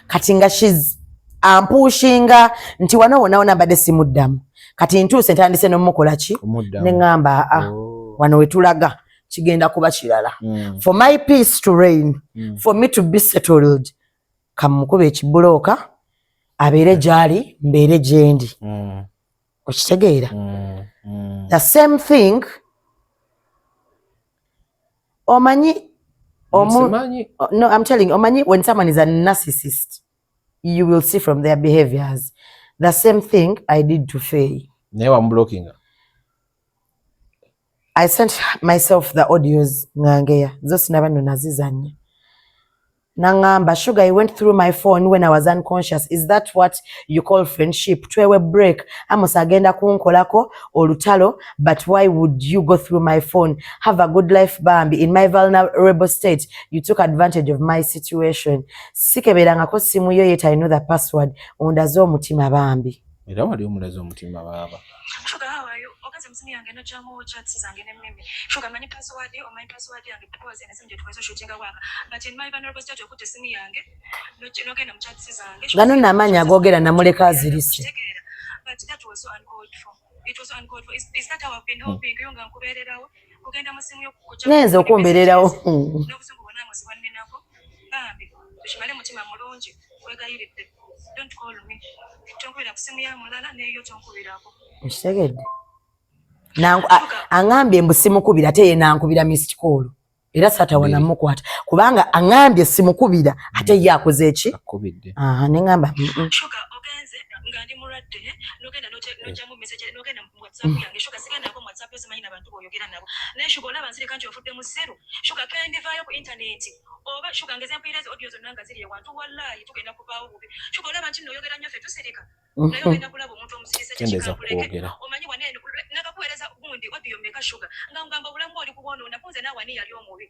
Katinga she's ampushinga nti wanaona bade simuddamu kati ntuse ntandise nomukola ki nengamba wano wetulaga kigenda kuba kirala for my peace to reign for me to be settled kamukube ekibuloka abere jali mbere jendi okitegeera the same thing omanyi no I'm telling omanyi when someone is a narcissist you will see from their behaviors. The same thing I did to Faye. Now I'm blocking her. I sent myself the audios ngangeya. Those never know nazizanya. Nangamba Shuga, I went through my phone when I was unconscious. Is that what you call friendship? Twewe break. Amos agenda kunkolako olutalo. But why would you go through my phone? Have a good life, Bambi. In my vulnerable state, you took advantage of my situation. Sikebera ko simu yo yet I know the password. Ondazo Omutima Bambi. Era wali omulazo Omutima baba. Shuga, how are you? Okaze msimi yange no chamo chats zange ne mimi. Shuga mani password or my password yange because ene simje tukwezo shooting wanga. But in my vulnerable state okutte simi yange no genda mu chats zange. Gano namanya agogera namuleka azirise. But that was so uncalled for. It was uncalled for. Is that how I've been hoping yonga nkubererawo? Kugenda mu simu yo kukucha. Nenzo kumbererawo. N'obusungu bwonna musibwanne nako. Bambi, tushimale mutima mulungi. Wegayiridde. Don't call me. Tonkubira ku simu ya mulala neyo tonkubirako. Mshegede. Nangu angambye mbusimu kubira ate ye nankubira missed call. Era sata wana mukwata. Kubanga angambye simu kubira ate ye akoze eki? Akubidde. Nengamba. Shuga ogenze ngandi muradde nogenda nojamu message nogenda mu WhatsApp yange Shuga sigenda ko WhatsApp yose manyi nabantu boyogera nabo. Ne Shuga olaba nsire kanti ofudde mu zero. Shuga kandi vayo ku internet. Oba Shuga ngeze mpireze audio zonna nga ziri ewantu wallahi tugenda kubaawo bubi. Shuga olaba nti noyogera nnyo ffe tusirika. Nayo genda kulaba omuntu omusirisa kyekikambuleke. Omanyi wane nakakuweereza gundi audio meka Shuga. Ngamba bulamu oli kubona kunze nawani yali omubi.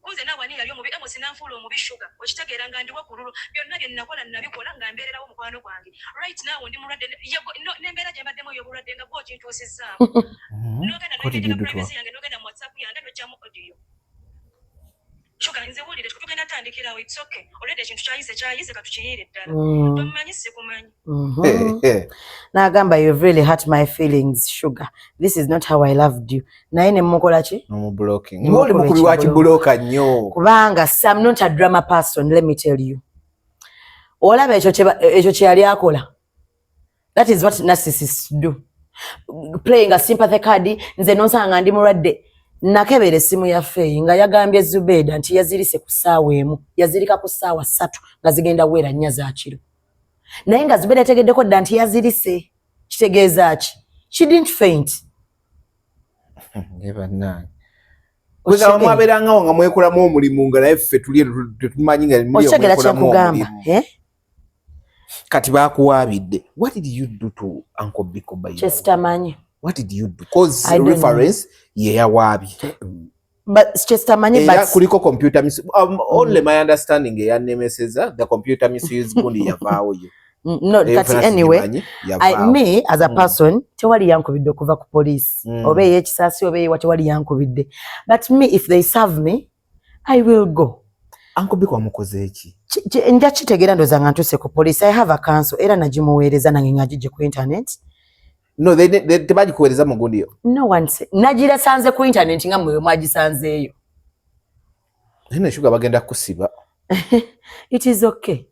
Kunze nawani yali omubi Amos nanfuula omubi Shuga. Okitegeera nga ndi wakululu byonna bye nakola nabikola nga mbeererawo mukwano gwange. Right now ndi mulwadde n'embeera gye mbaddemu ey'obulwadde nga bwo kintuusizaamu. Nogenda n'oyingira privacy yange nogenda mu WhatsApp yange n'ojjamu audio. Shuga nze wulire tugenda tandikirawo it's okay. Already ekintu kyayize katukiyiire ddala. Tomanyi sikumanyi. Nagamba you've really hurt my feelings Sugar. This is not how I loved you. Naye ne mukola ki? No blocking. Ngoli mukubi wa kibuloka nnyo. Kubanga I'm not a drama person, let me tell you. olaba ekyo kye yali akola. That is what narcissists do. Playing a sympathy card, nze nonsanga ndi mulwadde. Nakebere simu ya Fei nga yagambye Zubeda nti yazirise ku ssaawa emu, yazirika ku ssaawa 3 nga zigenda wera 4 za kiro. Naye nga Zubeda yategeddeko dda nti yazirise. Kitegeeza ki? She didn't faint. Never know. Kwega mwaberanga nga mwekolamu omulimu nga naye ffe tuli tetumanyi nga muli mwekolamu omulimu. Kati bakuwaabidde. What did you do to Uncle Biko by Chestamanyi. What did you do? Because reference ye yawaabye. But Chestamanyi, but kuliko computer only my understanding ya nemeseza the computer misuse gundi yavaawo yo. No, kati anyway, me as a person, tewali yankubidde okuva ku police. Obe yekisaasi obe what tewali yankubidde. But me, if they serve me, I will go. Uncle Biko amukoze eki? Nja kitegeera ndoza nga ntuse ku police. I have a counsel era nagimuweereza nange ngajije ku internet. No, they tebagikuweereza mu gundi yo. No one say. Nagira sanze ku internet nga mwe mwagisanzeeyo. Nene Shuga bagenda kusiba. It is okay.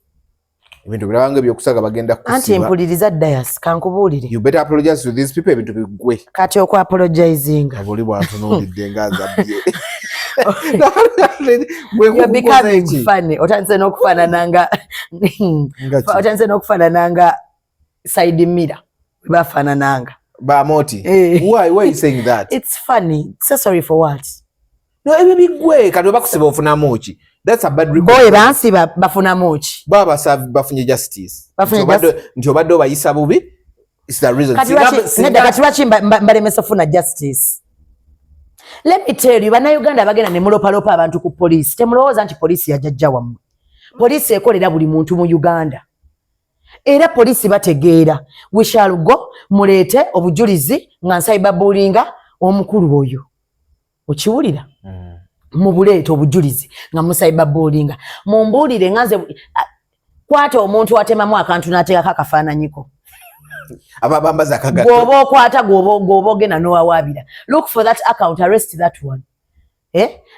Ebintu birabange byokusaga bagenda kusiba. Anti mpuliriza Dias kankubuulire. You better apologize to these people ebintu bigwe. Kati okwa apologizing. Abuli bw'atunuulidde ng'azabye. You're becoming funny. Otanze n'okufaanana nga side mirror. Bafaanananga. Bamoti. Why are you saying that? It's funny. So sorry for what? No, ebyo bigwe kati bakusiba ofunamu ki? That's a bad report. Boy bansiba bafunamu ki? Baba bafunye justice. Nti obadde obayisa bubi. It's the reason. Kati lwaki mbalemesa ofuna justice? Let me tell you, bannayuganda bagenda ne mulopalopa abantu ku police. Temulowooza nti police yajjajja wammwe. Police ekolera buli muntu mu Uganda. Era police bategeera. We shall go muleete obujulizi nga cyberbullyinga omukulu oyo. Okiwulira? Mu buleete obujulizi nga mu cyberbullyinga. Mumbuulire nganze kwata omuntu atemamu akantu n'ateekako akafaananyiko. Ababambaza kagato. Gwoba okwata gwoba ogenda n'owawaabira. Look for that account, arrest that one.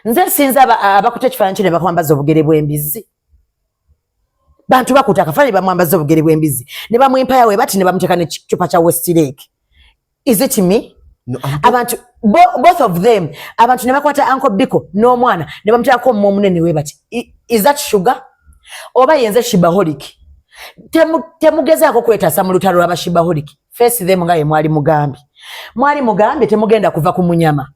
Nze sinza abakuta ekifaananyi kino bakwambaza obugere bw'embizzi. Bantu bakuta akafaananyi bamwambaza obugere bw'embizzi. Ne bamwimpayo we bati ne bamuteeka n'ekicupa kya Westlake. Is it me? No, abantu both of them abantu ne bakwata Uncle Biko n'omwana ne bamuteekako omumu omunene we bati. Is that Shuga? Oba yenze shibaholic? Temugezaako kwetaasa mu lutalo lw'abashibaholic. Face them nga ye mwali mugambi. Mwali mugambi temugenda kuva ku munyama.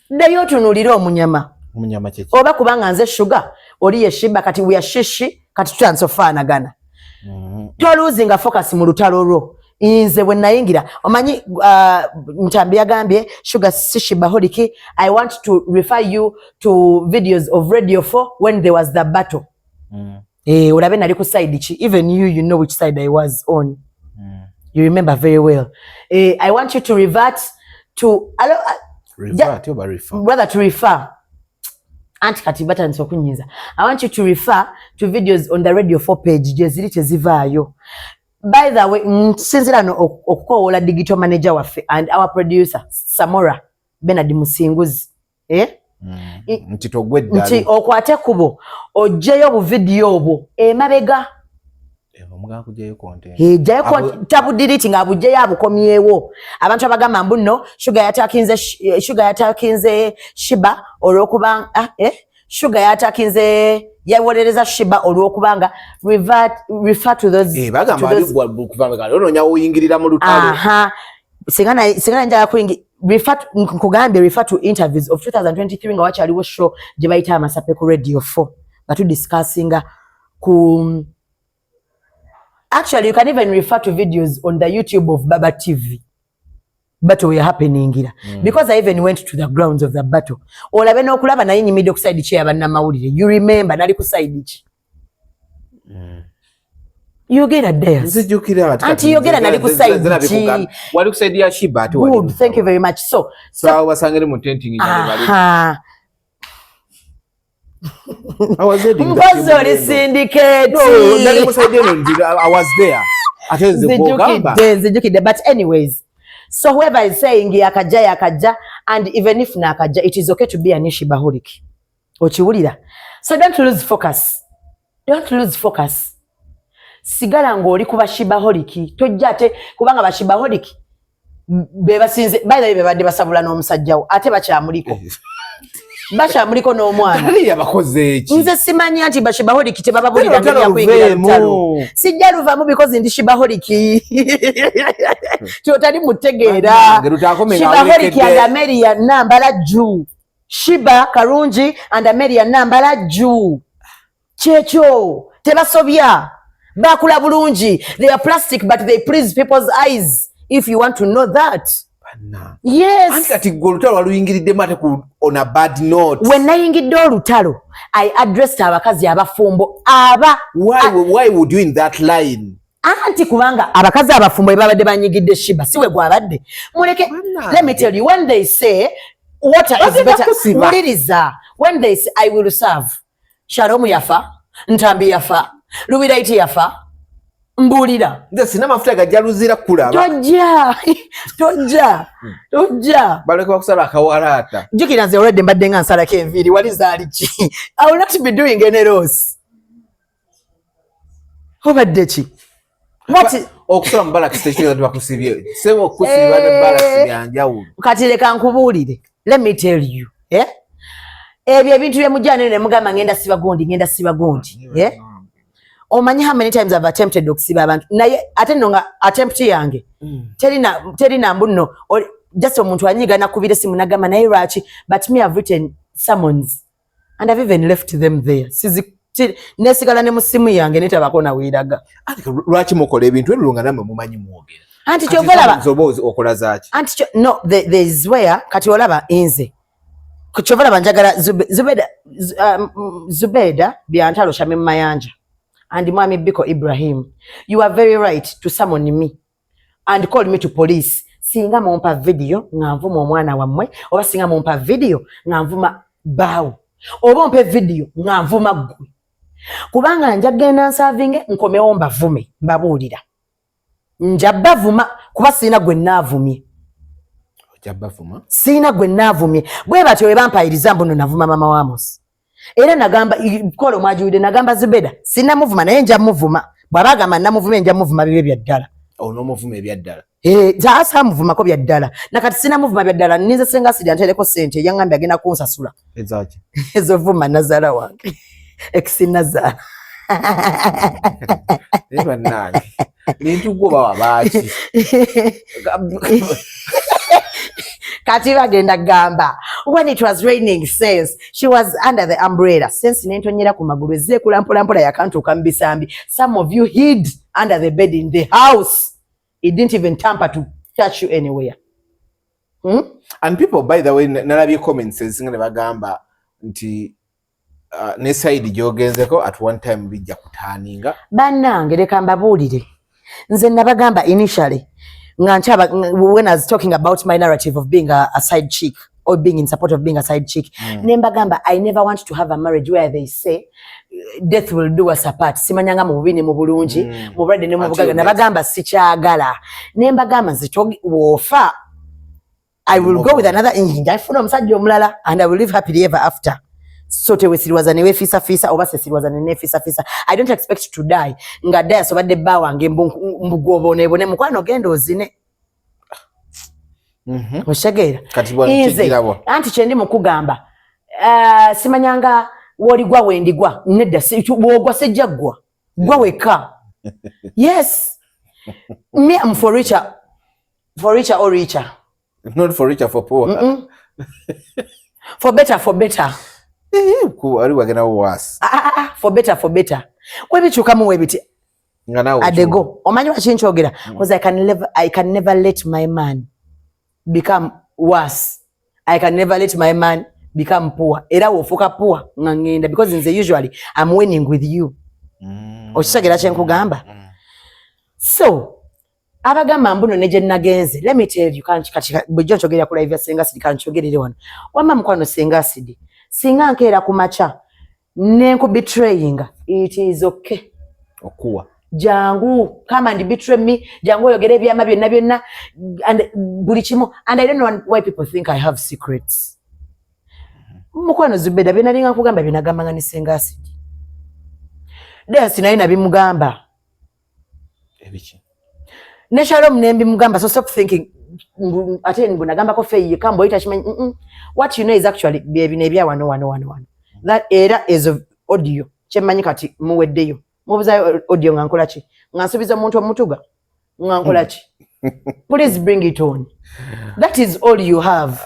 Ddayo otunuulire omunyama. Omunyama kye. Oba kubanga nze Shuga oli ye shiba kati we are shishi kati tutandise ofaanagana. Toluzinga focus mu lutalo lwo. Inze bwe nayingira omanyi Ntambi yagambye Shuga si shibaholic. I want to refer you to videos of Radio 4 when there was the battle. Ulabe nali ku side ki, even you know which side I was on. You remember very well. I want you to revert to refer. Anti kati batandise okunyiza. I want you to refer to videos on the Radio 4 page jeziri tezivaayo. By the way, sinzira no okukoola digital manager waffe and our producer Samora Benard Musinguzi. Nti togwedda. Nti okwate kubo ojjeyo obu video obwo emabega. Omuga kujeyo content. Jayo tabu delete nga abujjeyo abukomyewo. Abantu abagamba mbu no Shuga yatakinze Shiba olw'okuba Shuga yatakinze yawolereza Shiba olw'okubanga refer to those bagamba ali kuvanga ononya oyingirira mu lutalo. Singana njala kuingi refer to interviews of 2023 nga wakyaliwo show gye bayita Amasape ku Radio 4 batu discussinga ku. Actually, you can even refer to videos on the YouTube of Baba TV. Battle were happening here. Because I even went to the grounds of the battle. Olabe n'okulaba naye nyimidde ku side ki abannamawulire. You remember nali ku side ki. Yogera there. Anti-yogera nali ku side ki. Wali ku side ya Shiba ate wali. Good, thank you very much. So wasangere mu tenting nyale I was there. Syndicate. No, I was there. But anyways, so whoever is saying yakaja, and even if nakaja, it is okay to be an ishibaholic. Ochiwulira. So don't lose focus. sigala ng'oli ku bashibaholiki tojja ate kubanga bashibaholiki bebasinze bayi bebadde basabula n'omusajjawo ate bakyamuliko bashamuliko n'omwana ali yabakoze eki nze simanya nti bashibaholiki tebababulira ngeri yakuyingira lutalo sijja luvamu because ndi shibaholiki kyotali mutegeera shibaholiki and Ameria nambala juu Shiba Karungi and Ameria nambala juu kyekyo tebasobya bakula bulungi they are plastic but they please people's eyes if you want to know that. Yes. Anti golutalo waluyingiridde mate ku on a bad note. When nayingidde olutalo I addressed abakazi abafumbo why would you in that line? Anti kubanga abakazi abafumbo babadde banyigidde Shiba siwe gwabadde muleke. Let me tell you when they say water is better muliriza when they say I will serve Shalom yafa Ntambi yafa Lubiraiti yafa mbulira nze sina mafuta gajaluzira kulaba tojja baleka bakusala akawalaata jukira nze Owedde mbadde nga nsalako enviiri wali zaali ki I will not be doing any rose obadde ki okusala mu balaki tekitegeeza nti bakusibye sebo okusibwa ne balaki byanjawulo kati leka nkubuulire let me tell you ebyo ebintu byemujjane ne mugamba ngenda siba gondi omanyi how many times I've attempted okusiba abantu naye ate nno nga attempt yange terina mbuno just omuntu anyiga nakubira simu nagamba naye lwaki but me I've written summons and I've even left them there nesigala ne mu simu yange netabako naweeraga lwaki mukola ebintu ebyo nga namwe mumanyi mwogera anti kyovalaba zobozi okola zaki anti no there is where kati olaba nze kyovalaba njagala Zubeda byantalo Shamim Mayanja and Mwami Biko Ibrahim, you are very right to summon me and call me to police. Singa mumpa video nganvuma omwana wammwe oba singa mumpa video nganvuma bawo oba mpe video nganvuma ggwe kubanga njagenda nsavinge nkomewo mbavume mbabuulira njabavuma kuba sina gwe navumye sina gwe navumye bwe batyo we bampayiriza mbuno navuma mama wa Amos. Era nagamba kolo mwajuide nagamba Zubeda sina muvuma naye nja muvuma bwabagamba namuvume nja muvuma bibe bya ddala ono muvuma ebya ddala zaasa muvuma ko bya ddala nakati sina muvuma bya ddala ninze senga sidi anteleko sente yangambye agenda kunsasula ezaki ezo vuma nazala wange eksinazala eba nani nintu goba wabaki kati bagenda gamba when it was raining says she was under the umbrella sense nentonyera ku magulu ezze kulampola mpola ya Kantu kambisambi some of you hid under the bed in the house it didn't even tamper to touch you anywhere and people by the way nalabye comments ezinga ne bagamba nti ne side jogenzeko at one time bijja kutaninga bannange leka mbabuulire nze nabagamba initially when I was talking about my narrative of being a side chick or being in support of being a side chick nembagamba I never want to have a marriage where they say death will do us apart simanyanga mu bubini mu bulungi mu brede ne mu bugaga nabagamba sikyagala nembagamba zitogi wofa I will go with another ndafuna omusajja omulala and I will live happily ever after so tewesiriwaza newe fisa oba sesiriwaza ne fisa I don't expect to die ngadde asobadde bba wange mbugobone mukwano gendo ozine oshageera kati bw'akigirawo anti kyendi mukugamba simanyanga woligwa wendigwa nedda bwogwa sejjaggwa gwa weka yes me I'm for richer or richer not for richer for poor for better ali wagena was for better webichukamu webiti nganawo adego omanyi wachinchogera because I can never let my man become worse. I can never let my man become poor. Era wofuka poor ngangenda because usually I'm winning with you. Okisagera kyenkugamba. So abagamba mbuno neje nagenze. Let me tell you kati bujjo chogera ku live Senga Sidi kanchogerere wano. Wama mkwano Senga Sidi. Singa nkera kumacha nenku betraying it is okay. Okuwa Jangu come and betray me jangu yogere byama byonna and buli kimu and I don't know why people think I have secrets. Mukwano Zubeda binalinga kugamba binagamba ngani Senga Sidi. Desi naina bimugamba Ebichi. Ne Shalom nembi mugamba, so stop thinking ate nagamba ko feye kambo itachimanyi. What you know is actually baby nebya wano. That era is of audio. Chemanyi kati muweddeyo. Mubuza audio ngankola ki? Ngansubiza omuntu omutuga. Ngankola ki? Please bring it on. That is all you have.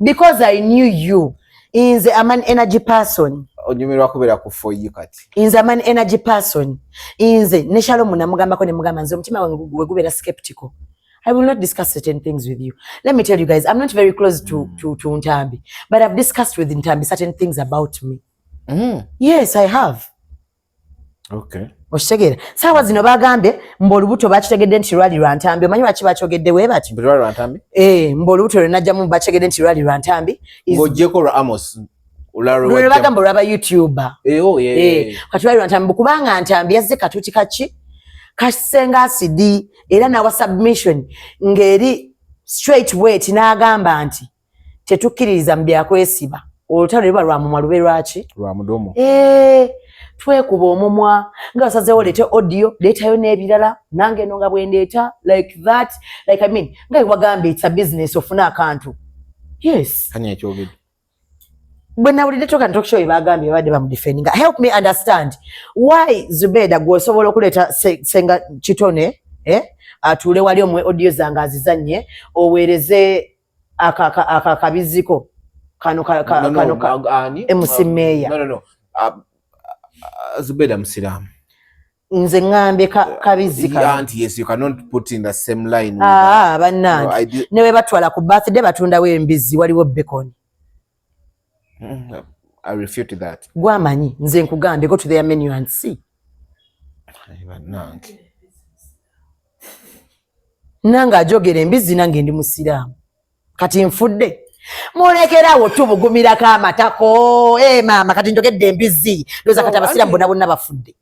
Because I knew you. I'm an energy person. Onyumirwa kubera ku for you kati. I'm an energy person. Ne Shalom namugamba ko ne mugamba nze omutima wange gubera skeptical. I will not discuss certain things with you. Let me tell you guys, I'm not very close to Ntambi, but I've discussed with Ntambi certain things about me. Yes, I have. Okay. Oshegera. Sawa zino bagambe Olubuto bakitegedde nti lwali lwa Ntambi. Omanyi lwaki bakyogedde we bati? Lwali lwa Ntambi? Olubuto lwe najjamu bakitegedde nti lwali lwa Ntambi. Ng'ogyeko lwa Amos. Lwe bagamba olwaba YouTuber. Kati lwali lwa Ntambi kubanga Ntambi yazze katuuti kaki? Kasenga asidi era nawa submission ngeri straight weight n'agamba nti tetukkiririza mu byakwesiba. Olutalo lwe lwa mumwa lube lwaki? Lwa mudomo. Twekuba omumwa nga basazeewo leete audio leetayo n'ebirala nange no nga bwendeeta like that, like I mean nga wagamba it's a business ofuna akantu. Yes. Kani ekyogedde. When I would talk and talk show bagambye badde bamudefending. Help me understand why Zubeda gwosobola okuleta senga kitone atule wali omwe audio zanga azizanye owereze akakabiziko kano emusimeya. No. Zubeda Musiramu. Nze ngambe kabizika. Auntie, yes, you cannot put in the same line with bannange. Newe batwala ku birthday batundawo embizi waliwo bacon. I refute that. Gwamanyi nze nkugambe go to their menu and see. Nanga ajogera embizi nange ndi Musiraamu. Kati nfudde. Mulekerawo tubugumirako amatako. Mama kati njogedde embizi. Ndoza kati Abasiraamu bonna bafudde.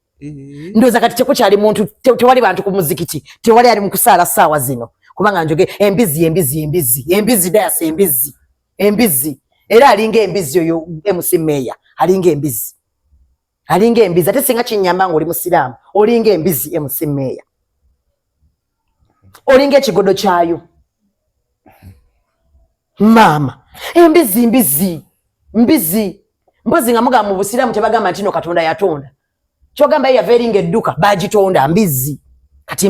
Ndoza kati tekukyali muntu tewali bantu ku muzikiti. Tewali ali mu kusaala ssaawa zino. Kubanga njoge embizi dayasa embizi. Era alinga embizi oyo emusimeya. Alinga embizi. Ate singa kinyamba ng'oli Musiraamu. Olinga embizi emusimeya. Olinga ekigodo kyayo. Mama. Embizi. Mbozi nga mugamba mu Busiraamu tebagamba nti no Katonda yatonda. Kyogamba yaveringa edduka bagitonda mbizi. Kati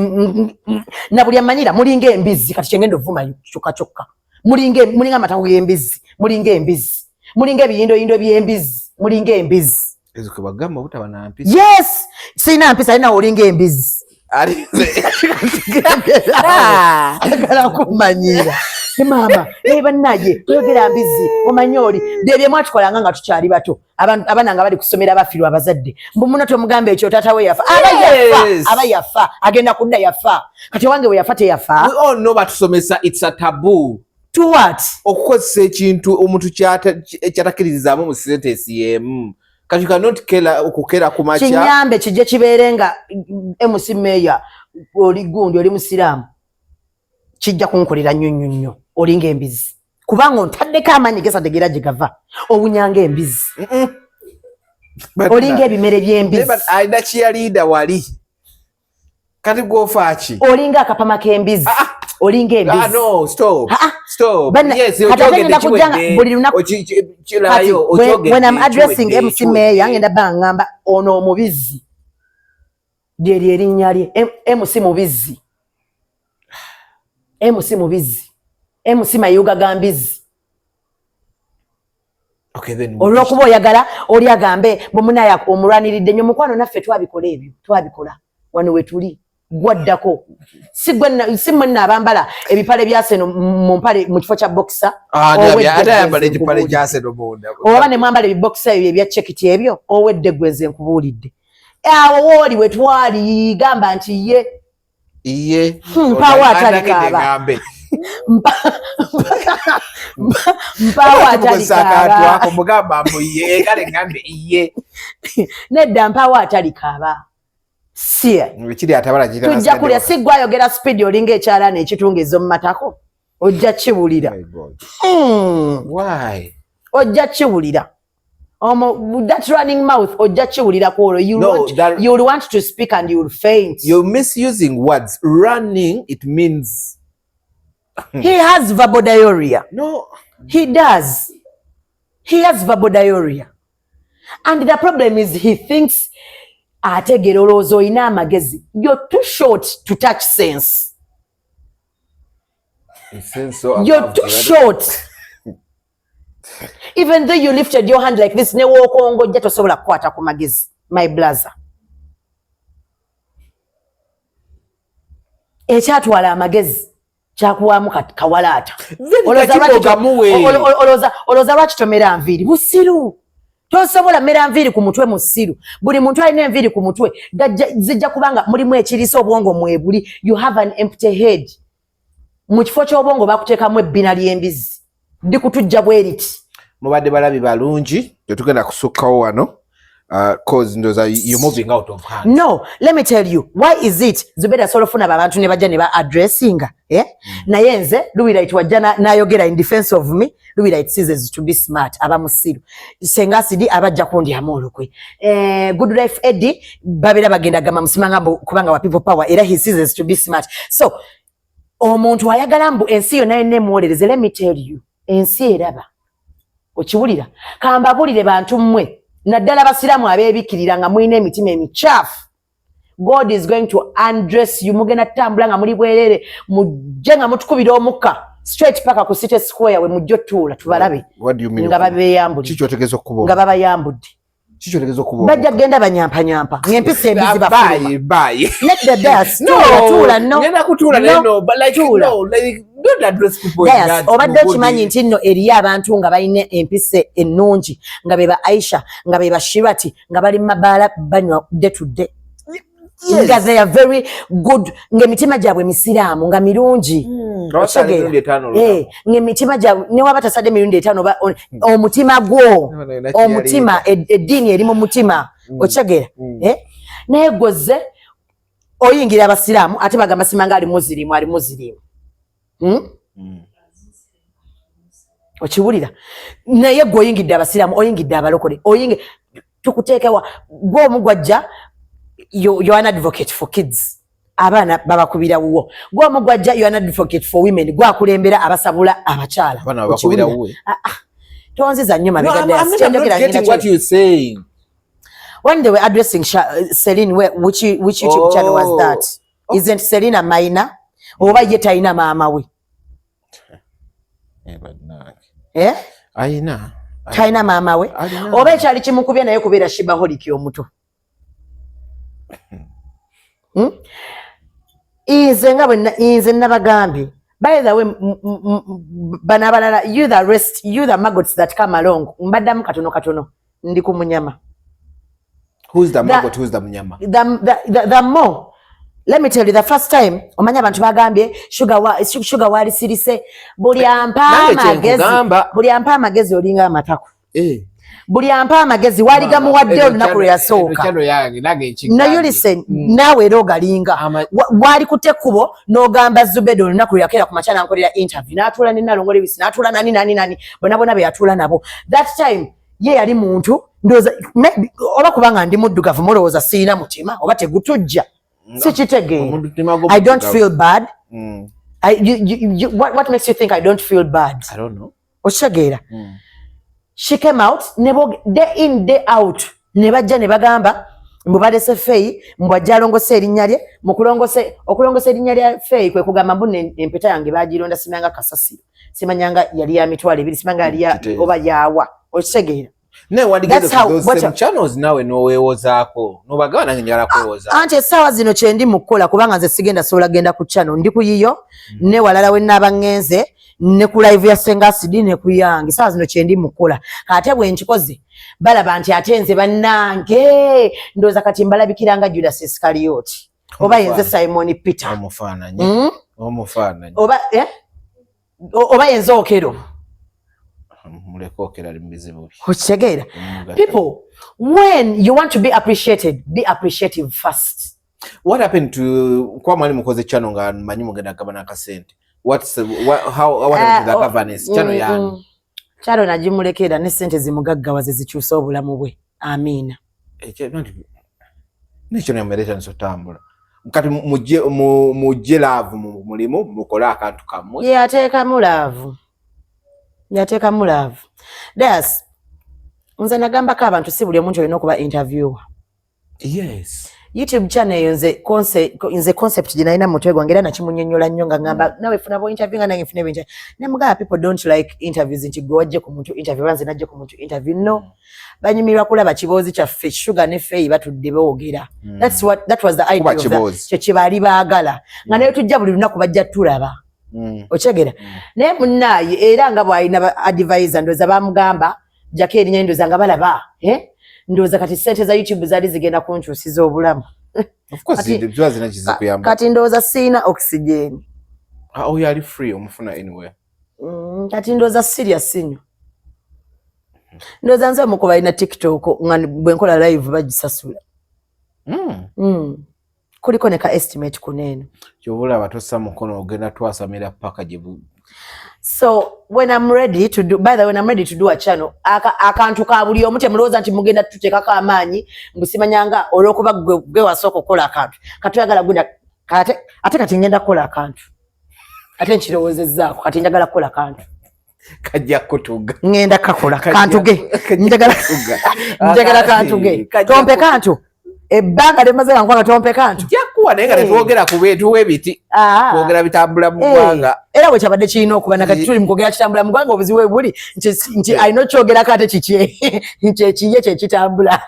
na buli amanyira mulinga embizi kati kyengendo vuma kyokka. Mulinga amatako y'embizi. Mulinga embizi. Mulinga ebiyindo by'embizi. Mulinga embizi. Ezo ke bagamba butaba na mpisa. Yes! Sina mpisa ina olinga embizi. Agala kumanyira. Mama, bannaye tuyogera mbizi omanyoli debye mwatukolanga nga tukyali bato abana nga bali kusomera abafirwa abazadde mbumuno tomugambe ekyo tata we yafa aba yafa agenda kudda yafa kati wange we yafa teyafa. We all know batusomesa it's a taboo. To what? Okukozesa ekintu omuntu kyatakkiririzaamu mu sentence yemu. Kati you cannot okukera ku makya. Kinyambe kijje kibeerenga emusimeya oli gundi oli Musiraamu. Kijja kunkolera nnyo olinga embizi. Kubanga ontaddeko amaanyi gesategera gye gava. Obunyanga embizi. Olinga ebimere by'embizi. Alina cheerleader wali. Kati gwofa ki? Olinga akapama k'embizi. Olinga embizi. No, stop. Stop. Yes, when I'm addressing MC Meya ngenda bangamba ono omubizi. Lyeri erinnya lye MC Mubizi. MC Mubizi. MC Mayuga gambizi. Okay, then olwokuba oyagala oli agambe mumunaya omulwaniridde nnyo mukwano naffe twabikola ebyo twabikola wano wetuli gwaddako si mwenna abambala ebipale bya Seno mu mpale mu kifo kya boxer oba ne mwambala ebiboxer ebyo ebya chekiti ebyo Owedde gweze nkubuulidde awo wooli wetwali gamba nti ye mpawo atalikaaba mpawo atalikaaba omugamba mbuye kale ngambe iye nedda mpawo atalikaaba sie kiri atabala jira tujja kulya sigwa yogera speed olinga ekyalana ekitungezo mu matako ojja kibulira why ojja kibulira That running mouth Ojja kiwulira kwolwo. You'll want to speak and you'll faint. You're misusing words. Running, it means he has verbal diarrhea. No. He does. He has verbal diarrhea. And the problem is he thinks ategera olowooza olina amagezi. You're too short to touch sense. You're too short. Even though you lifted your hand like this, ne wokongo ojja tosobola kukwata ku magezi, my brother. Ekyatwala amagezi kyakuwaamu kawalaata. Olowooza lwaki tomera nviiri busiru. Tosobola mmera nviiri ku mutwe musiru. Buli muntu alina enviiri ku mutwe zijja kubanga mulimu ekiriisa obwongo mwebuli. You have an empty head. Mu kifo ky'obwongo bakuteekamu ebbina ly'embizi. Dikutujja bweriti. Mubadde balabi balungi tetugenda kusukkawo wano cause ndoza you're moving out of hand. No, let me tell you why is it Zubeda solofuna abantu ne bajja ne ba addressinga naye nze Luwira itwajja nayogera in defense of me. Luwira it ceases to be smart abamusiru sengasidi abajja kundi amolokwe good life Eddie babera bagenda gama musimanga kubanga wa people power era he ceases to be smart. So omuntu ayagala mbu ensi yo naye nemwolereze. Let me tell you ensi eraba okiwulira kambabulire bantu mmwe naddala basiramu abeebikirira nga mulina emitima emichafu. God is going to undress you. Mugenda tambula nga muli bwerere mujje nga mutukubira omukka straight paka ku City Square we mujjo tuula tubalabe nga babeeyambudde. Kiki otegeeza okuba nga babayambudde. Kiki otegeeza okuba bajja genda banyampa ng'empisa embizi bafuluma. Bye. Let the dust. Tuula no. Ngenda kutuula no but like no like don't address people in that. Obadde okimanyi nti nno eriyo abantu nga balina empisa ennungi nga be ba Aisha nga be ba Shirati nga bali mabaala banywa day to day. Nga they are very good. Ng'emitima gyabwe misiraamu nga mirungi. Ng'emitima gyabwe ne waba tasadde mirundi 5 omutima gwo omutima eddiini eri mu mutima okitegeera naye gwoze oyingira abasiraamu ate bagamba simanga ali muzirimu okiwulira naye gwe oyingidde abasiraamu oyingidde abalokole oyinge tukuteekewa gwe omugwajja you're an advocate for kids. Abana babakubira wuwo. Gwe omugwajja you're an advocate for women. Gwe akulembera abasabula abakyala. Abana babakubira wuwe. Tonziza nnyo mabega dance. I'm not getting what you're saying. When they were addressing Celine, which YouTube channel was that? Isn't Celine a minor? Oba ye talina maama we? Alina. Talina maama we? Oba ekyali kimukubya naye kubeera shibaholiki omuto. Inze nabagambye by the way banabalala you the maggots that come along mbaddamu katono ndi ku munyama. Who's the maggot? Who's the munyama? The more let me tell you the first time omanya abantu bagambye Shuga wali sirise buli ampa amagezi olinga amatako buli ampa amagezi wali gamuwadde olunaku lwe yasooka. Naye listen naawe era ogalinga wali kutte ekkubo n'ogamba Zubeda olunaku lwe yakeera ku makya nankolera interview n'atuula ne Nalongole Bisi n'atuula nani bonna be yatuula nabo. That time ye yali muntu ndowooza oba kubanga ndi muddugavu mulowooza sirina mutima oba tegutujja sikitegeera. I don't feel bad. What makes you think I don't feel bad? I don't know. Okitegeera. She came out day in day out nebajja ne bagamba mbubalese Fei mbwajja alongose erinnya lye okulongosa erinnya lya Fei kwe kugamba mbune empeta yange bagironda simanga kasasiro simanyanga yali ya mitwalo 2 simanga yali ya oba yawa okitegeera. Ne waligeze ku those same channels nawe nowewozaako nobagana njala kuwoza anti essaawa zino kye ndi mu kukola kubanga nze sigenda sobola genda ku channel ndi ku yiyo ne walala we nnabangenze ne ku live ya Sengasidi ne ku yange essaawa zino kye ndi mu kukola ate bwe nkikoze balaba nti ate nze bannange ndowooza kati mbalabikiranga Judas Iscariot oba yenze Simon Peter omufaananyi oba yenze Okero. People, when you want to be appreciated, be appreciative first. What happened to kwa mwalimu koze channel nga manyi mugenda gabana kasente? What happened to the governance channel yani? Kyalo najimulekera ne sente zimugaggawaze zikyusa obulamu bwe. Amiina. Nicho nemereta nsotambula. Kati mujje laavu mu mulimu mukola akantu kamwe. Yateeka mu laavu. Das nze nagambako abantu si buli omuntu olina okuba interviewer. Yes. YouTube channel eyo nze concept ginaina mutwe gwange era nakimunnyonnyola nnyo nga ngamba nawe funa bo interview nga nange funa bo interview. Namugamba people don't like interviews nti gwe wajje ku muntu interview banze najje ku muntu interview. No. Banyumirwa kulaba kiboozi kyaffe Shuga ne Faye batudde boogera. That was the idea of that. Kye bali baagala. Nga naye tujja buli lunaku bajja tulaba. Ochegera. Naye munnaye era nga bw'alina advisor ndoza bamugamba jake erinnya ndoza nga balaba. Ndoza kati sente za YouTube zali zigenda kunkyusiza obulamu. Of course zidibwa zinakiza kuyamba. Kati ndoza sina oxygen. Oh yali free omufuna anywhere. Kati ndoza serious nnyo. Ndoza nze mukuba ina TikTok nga bwenkola live bagisasula. Kuliko neka estimate kunene. Kyobula abatosa mukono ogenda twasamira paka jibu. So when I'm ready to do, by the way, when I'm ready to do a channel, akantu ka buli omu temulowooza nti mugenda tuteekako amaanyi mbusimanyanga olw'okuba gwe wasooka okukola akantu. Katuyagala gunda ate kati ngenda kukola akantu. Ate nkirowoozezzaako kati njagala kukola akantu. Kajja kutuga. Ngenda kakola kantu ge. Njagala kantu ge. Tompe kantu. Ebbanga lemaze nga nkwanga tompe kantu. Jakuwa naye nga tetwogera ku bintu w'ebiti. Twogera bitambula mu ggwanga. Era bwe kyabadde kirina okuba nakati tuli mu kwogera kitambula mu ggwanga obuzibu buli nti alina okyogerako ate kiki nti ekiye kye kitambula.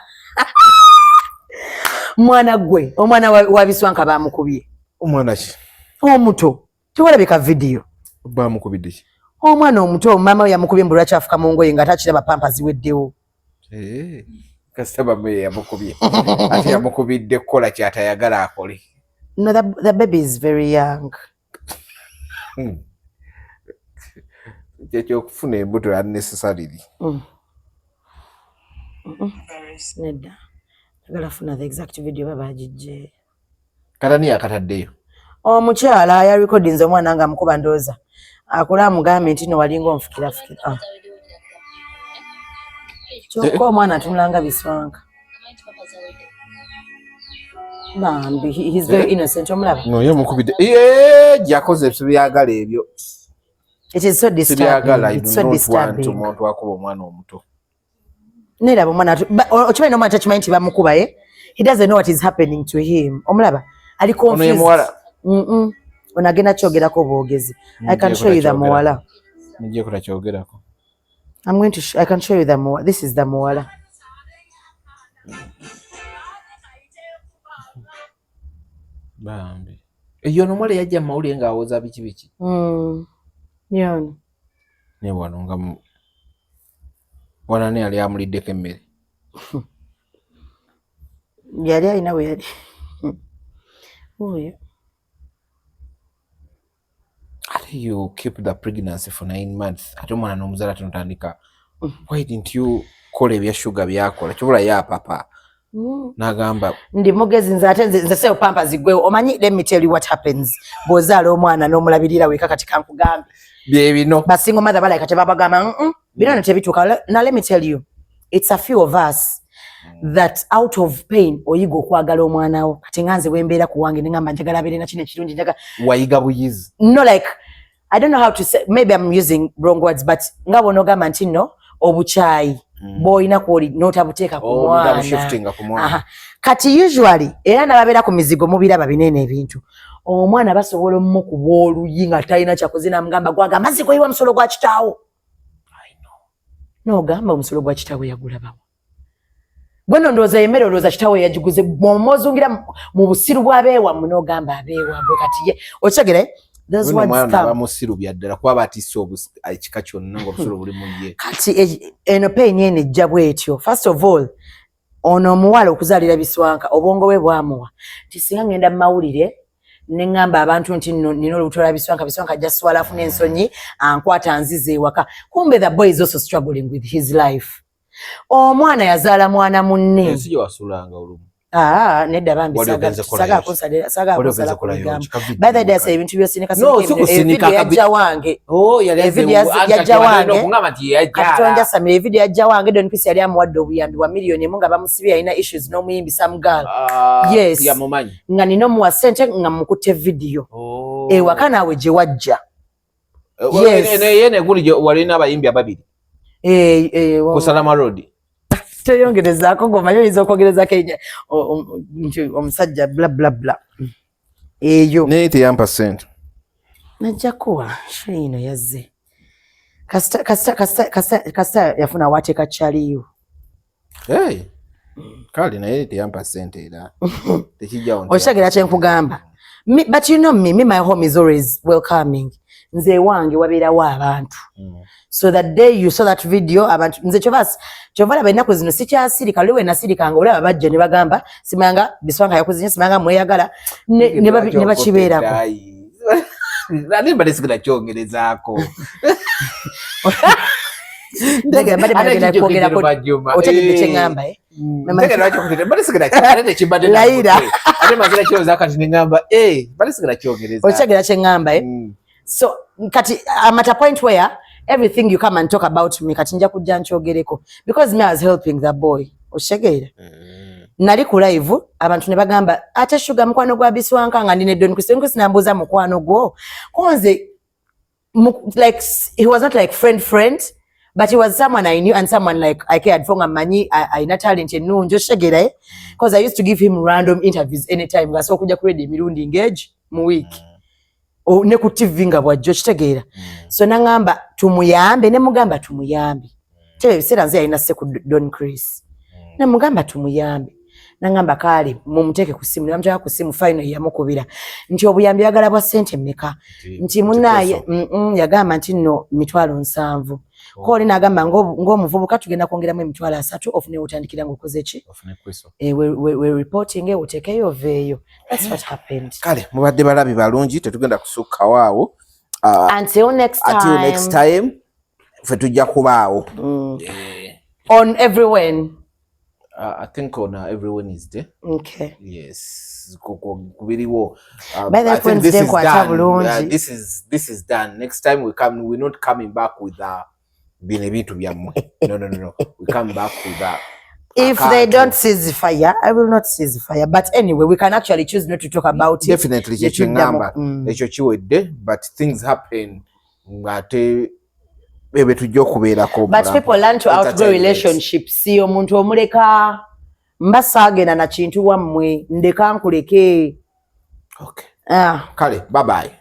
Mwana gwe omwana wa Biswanka bamukubye. Omwana ki? Omuto. Tiwalabika video. Bamukubidde ki? Omwana omuto mama yamukubye mbula kyafuka mu ngoye nga takiraba pampa ziweddewo. Kasaba me yamukubye. Ati yamukubidde kola kyatayagala akole. No, the baby is very young. Kyekyo okufuna embuto unnecessarily. Nedda. Agala funa the exact video baba ajijje. Katani yakataddeyo. Omukyala ya recordings omwana nga mukuba ndoza. Akola amugambe nti no walinga omufukira. Kyokka omwana atunulanga Biswanka. Bambi, he's very innocent. Omulaba. No, yamukubidde. Jakoze ebyagala ebyo. It is so disturbing. It's so disturbing. Omuntu akuba omwana omuto. Neraba omwana okimanyi n'omwana takimanyi nti bamukuba ye. He doesn't know what is happening to him. Omulaba. Ali confused. Onagenda kyogerako boogezi. I can show you the muwala. Nijje kula kyogerako. I can show you the muwala. This is the muwala. Bambi. Eyo nomwale yajja mawuli nga awoza biki. Yono. Ne wano nga wana ne ali amuliddeko emmere. Yali alina we yali. Oyo. You keep the pregnancy for 9 months. Ate omwana n'omuzala tonotandika. Why didn't you call ebya Shuga byakola? Kibula ya papa. Nagamba. Ndi mugezi nze seyo pampa zigwewo. Omanyi, let me tell you what happens. Bozala omwana n'omulabirira weka kati kankugambe. Bye bino. Basingo mother bala kati babagamba bino tebituuka. Now let me tell you. It's a few of us that out of pain oyiga okwagala omwana wo. Kati nganze wembeera kuwange ngamba njagala abeere na kino ekirungi njagala. Wayiga buyizi. No, like I don't know how to say, maybe I'm using wrong words, but ngabo nogamba nti no obuchayi boyina kwoli notabuteeka ku mwana. Kati usually era nababera ku mizigo mubiraba binene ebintu. Omwana basobola mukuba oluyi nga talina kyakuzina mugamba gwaga maziko yiwa musolo gwa kitaawo. I know. No gamba omusolo gwa kitaawo yagulabawo. Bweno ndoza yemero ndoza kitaawo yagiguze mwomozungira mu busiru bwabeewa muno gamba abeewa bwe kati ye ochegere. That's what bamusiru byaddala kuba batisse ekika kyonna ng'obusolo buli mu ye. Kati eno pain yene ejja bwetyo. First of all, ono omuwala okuzaalira Biswanka obwongo bwe bwamuwa. Nti singa ngenda mu mawulire ne ngamba abantu nti nina olubuto lwa Biswanka ajja swala afuna ensonyi ankwata nzize ewaka. Kumbe the boy is also struggling with his life. Omwana yazaala mwana munne. Ensi gye wasulanga olumu. Nedda bambi saga kusala kuligamba. By the day say ibintu byose nika sinika yajja wange. Video yajja wange. Katonda samira video yajja wange Don Peace yali amuwadde obuyambi wa million emu nga bamusibye alina issues n'omuyimbi some girl. Yes. Ya mumanyi. Nga nino muwa sente nga mukutte video. Ewaka naawe gye wajja. Yes. Yene guli walina abayimbi ababiri. Kusalama Road. Toyongerezaako ng'omanyi oyinza okwogereza Kenya omusajja bla bla bla eyo 80% najja kuwa ino yazze kasita yafuna wateeka kyaliyo kale naye 80% era tekijjawo okitegera kye nkugamba but you know me my home is always welcoming nze wange wabeerawo abantu so that day you saw that video abantu nze chovala bainaku zino sikyasirika liwe nasirika nga olaba bajja ne bagamba simanga biswanga yakuzinye simanga mweyagala ne bakibeerako nani balesigala kyongerezaako ndege mbali bagenda kwogera ko otegedde kyengamba Laira ate mazira kyoza kati ningamba balesigala kyongereza otegera kyengamba so kati I'm at a point where everything you come and talk about me kati nja kujja nchogereko because me I was helping the boy oshegeera nali ku live abantu ne bagamba ate Shuga mukwano gwa biswanka nga ndine Don Peace nambuza mukwano gwo konze like he was not like friend but he was someone I knew and someone like I cared for ngamanyi I na talent ennungi oshegeera because I used to give him random interviews anytime ngaso kujja ku ready mirundi engage mu week ne ku TV nga bwajjo kitegeera so nangamba tumuyambe ne mugamba tumuyambe tebe bisera nze alina se ku Don Chris ne mugamba tumuyambe nangamba kale mumuteke ku simu namutaka ku simu final yamukubira nti obuyambi yagala bwa sente mmeka nti munaye yagamba nti no 7,000 ko Olina agamba ng'omuvubuka tugenda kwongeramu 3,000 ofune utandikira ngokoze ki ofune kwiso we reporting utekeyo veyo that's what happened kale mubadde balabi balungi tetugenda kusukka waawo until next time fe tujja kubaawo on everyone I think on every Wednesday. Okay. Yes. Kubiriwo. By that point, this is done. Next time we're not coming back with bintu byamwe. No. We come back with that. If they don't cease fire, I will not cease fire. But anyway, we can actually choose not to talk about Definitely, but things happen. But people learn to outgrow relationships. Si omuntu omuleka mbasagena na kintu wammwe ndeka nkuleke. Okay. Kale, bye bye.